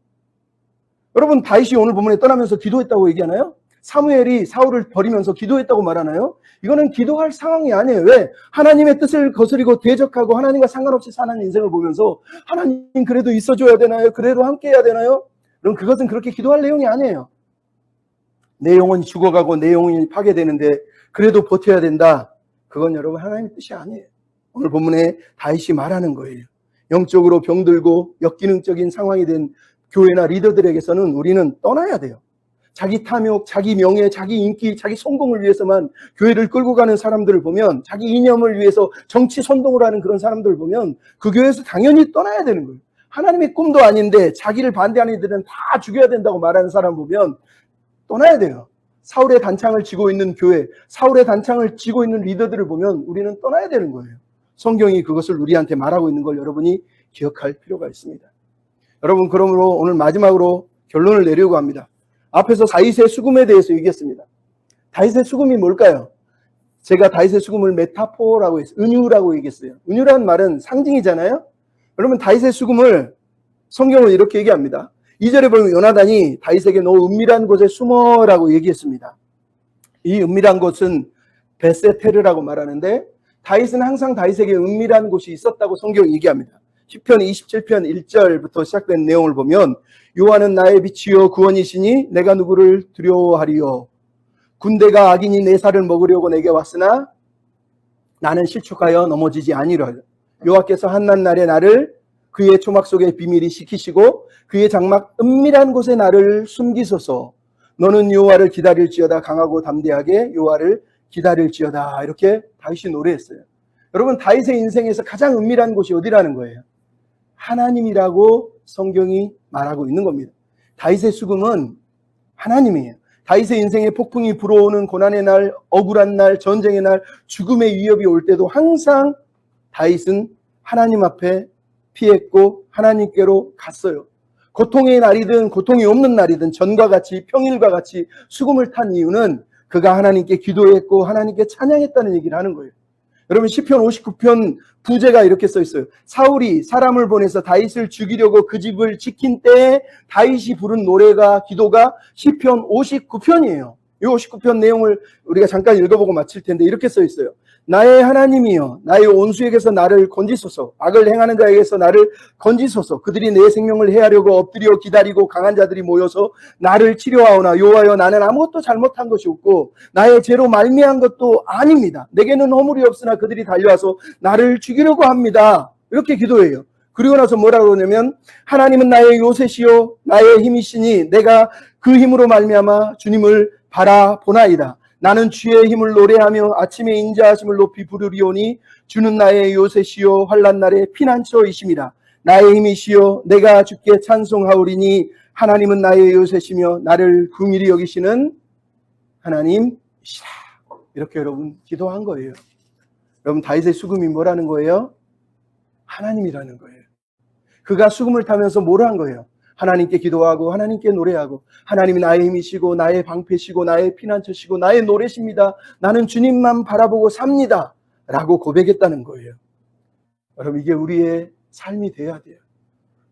여러분, 다윗이 오늘 본문에 떠나면서 기도했다고 얘기하나요? 사무엘이 사울을 버리면서 기도했다고 말하나요? 이거는 기도할 상황이 아니에요. 왜? 하나님의 뜻을 거스리고 대적하고 하나님과 상관없이 사는 인생을 보면서 하나님 그래도 있어줘야 되나요? 그래도 함께 해야 되나요? 그럼 그것은 그렇게 기도할 내용이 아니에요. 내 영혼이 죽어가고 내 영혼이 파괴되는데 그래도 버텨야 된다. 그건 여러분 하나님의 뜻이 아니에요. 오늘 본문에 다윗이 말하는 거예요. 영적으로 병들고 역기능적인 상황이 된 교회나 리더들에게서는 우리는 떠나야 돼요. 자기 탐욕, 자기 명예, 자기 인기, 자기 성공을 위해서만 교회를 끌고 가는 사람들을 보면, 자기 이념을 위해서 정치 선동을 하는 그런 사람들을 보면 그 교회에서 당연히 떠나야 되는 거예요. 하나님의 꿈도 아닌데 자기를 반대하는 이들은 다 죽여야 된다고 말하는 사람 보면 떠나야 돼요. 사울의 단창을 쥐고 있는 교회, 사울의 단창을 쥐고 있는 리더들을 보면 우리는 떠나야 되는 거예요. 성경이 그것을 우리한테 말하고 있는 걸 여러분이 기억할 필요가 있습니다. 여러분, 그러므로 오늘 마지막으로 결론을 내려고 합니다. 앞에서 다윗의 수금에 대해서 얘기했습니다. 다윗의 수금이 뭘까요? 제가 다윗의 수금을 메타포라고 했어요. 은유라고 얘기했어요. 은유라는 말은 상징이잖아요. 여러분, 다윗의 수금을 성경은 이렇게 얘기합니다. 2절에 보면 요나단이 다윗에게 너 은밀한 곳에 숨어라고 얘기했습니다. 이 은밀한 곳은 베세테르라고 말하는데 다윗은 항상 다윗에게 은밀한 곳이 있었다고 성경이 얘기합니다. 시편 27편 1절부터 시작된 내용을 보면 여호와는 나의 빛이요 구원이시니 내가 누구를 두려워하리요. 군대가 악인이 내 살을 먹으려고 내게 왔으나 나는 실족하여 넘어지지 아니하리라. 여호와께서 한낮 날에 나를 그의 초막 속에 비밀히 지키시고 그의 장막 은밀한 곳에 나를 숨기소서. 너는 여호와를 기다릴지어다. 강하고 담대하게 여호와를 기다릴지어다. 이렇게 다윗이 노래했어요. 여러분, 다윗의 인생에서 가장 은밀한 곳이 어디라는 거예요? 하나님이라고 성경이 말하고 있는 겁니다. 다윗의 수금은 하나님이에요. 다윗의 인생에 폭풍이 불어오는 고난의 날, 억울한 날, 전쟁의 날, 죽음의 위협이 올 때도 항상 다윗은 하나님 앞에 피했고 하나님께로 갔어요. 고통의 날이든 고통이 없는 날이든 전과 같이 평일과 같이 수금을 탄 이유는 그가 하나님께 기도했고 하나님께 찬양했다는 얘기를 하는 거예요. 여러분 시편 59편 부제가 이렇게 써 있어요. 사울이 사람을 보내서 다윗을 죽이려고 그 집을 지킨 때에 다윗이 부른 노래가 기도가 시편 59편이에요. 이 59편 내용을 우리가 잠깐 읽어보고 마칠 텐데 이렇게 써 있어요. 나의 하나님이여 나의 온수에게서 나를 건지소서. 악을 행하는 자에게서 나를 건지소서. 그들이 내 생명을 해하려고 엎드려 기다리고 강한 자들이 모여서 나를 치료하오나 여호와여 나는 아무것도 잘못한 것이 없고 나의 죄로 말미암은 것도 아닙니다. 내게는 허물이 없으나 그들이 달려와서 나를 죽이려고 합니다. 이렇게 기도해요. 그리고 나서 뭐라고 하냐면 하나님은 나의 요새시요 나의 힘이시니 내가 그 힘으로 말미암아 주님을 바라보나이다. 나는 주의 힘을 노래하며 아침에 인자하심을 높이 부르리오니 주는 나의 요새시요 환난 날의 피난처이심이라. 나의 힘이시요 내가 주께 찬송하오리니 하나님은 나의 요새시며 나를 긍휼히 여기시는 하나님이시라. 이렇게 여러분 기도한 거예요. 여러분 다윗의 수금이 뭐라는 거예요? 하나님이라는 거예요. 그가 수금을 타면서 뭘 한 거예요? 하나님께 기도하고 하나님께 노래하고 하나님이 나의 힘이시고 나의 방패시고 나의 피난처시고 나의 노래십니다. 나는 주님만 바라보고 삽니다. 라고 고백했다는 거예요. 여러분 이게 우리의 삶이 돼야 돼요.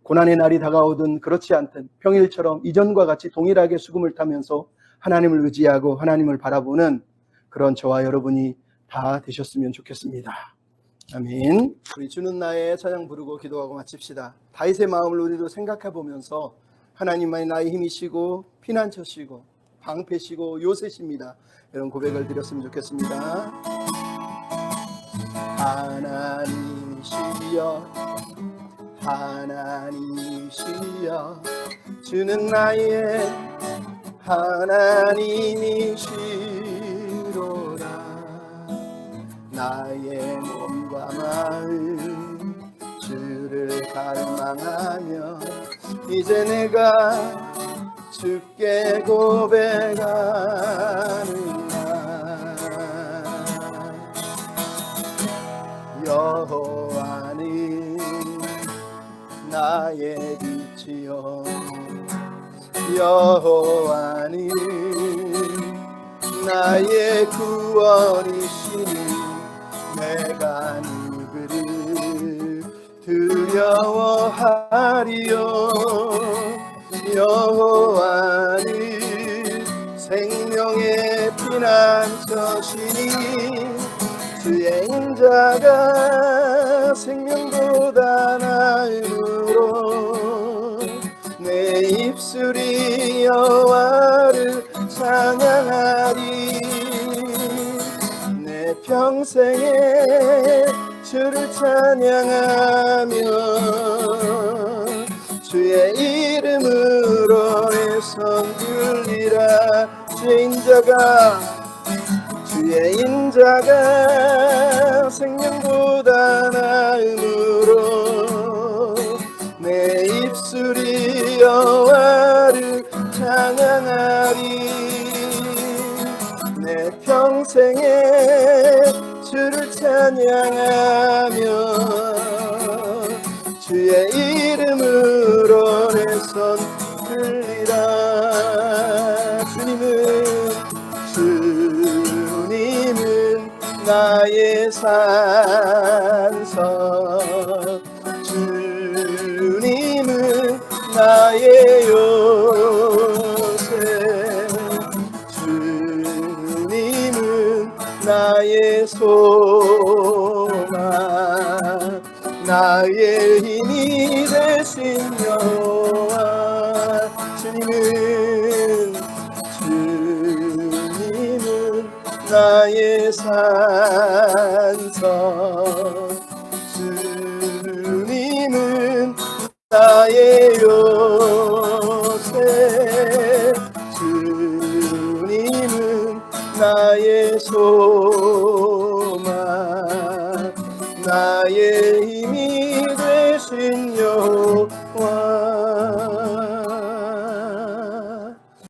고난의 날이 다가오든 그렇지 않든 평일처럼 이전과 같이 동일하게 수금을 타면서 하나님을 의지하고 하나님을 바라보는 그런 저와 여러분이 다 되셨으면 좋겠습니다. 아멘. 우리 주는 나의 찬양 부르고 기도하고 마칩시다. 다윗의 마음을 우리도 생각해 보면서 하나님만이 나의 힘이시고 피난처시고 방패시고 요새십니다. 이런 고백을 드렸으면 좋겠습니다. 하나님이시여 하나님이시여 주는 나의 하나님이시로다. 나의 몸과 마음 주를 갈망하며 이제 내가 주께 고백하는가. 여호와는 나의 빛이요 여호와는 나의 구원이시니 내가 누구를 두려워하리요. 여호와는 생명의 피난처시니 주의 인자가 생명보다 나으므로 내 입술이 여호와를 찬양하리. 내 평생에 주를 찬양하며 주의 이름으로 내 손 들리라. 주의 인자가 생명보다 나으므로 내 입술이 여호와를 찬양하리. 내 평생에 주를 찬양하며 주의 이름으로 내 손 들리라. 주님은 나의 산성 주님은 나의 요새 주님은 나의 소망 나의 힘이 되신 여호와. 주님은 나의 산성 주님은 나의 요새 주님은 나의 소망 나의 힘이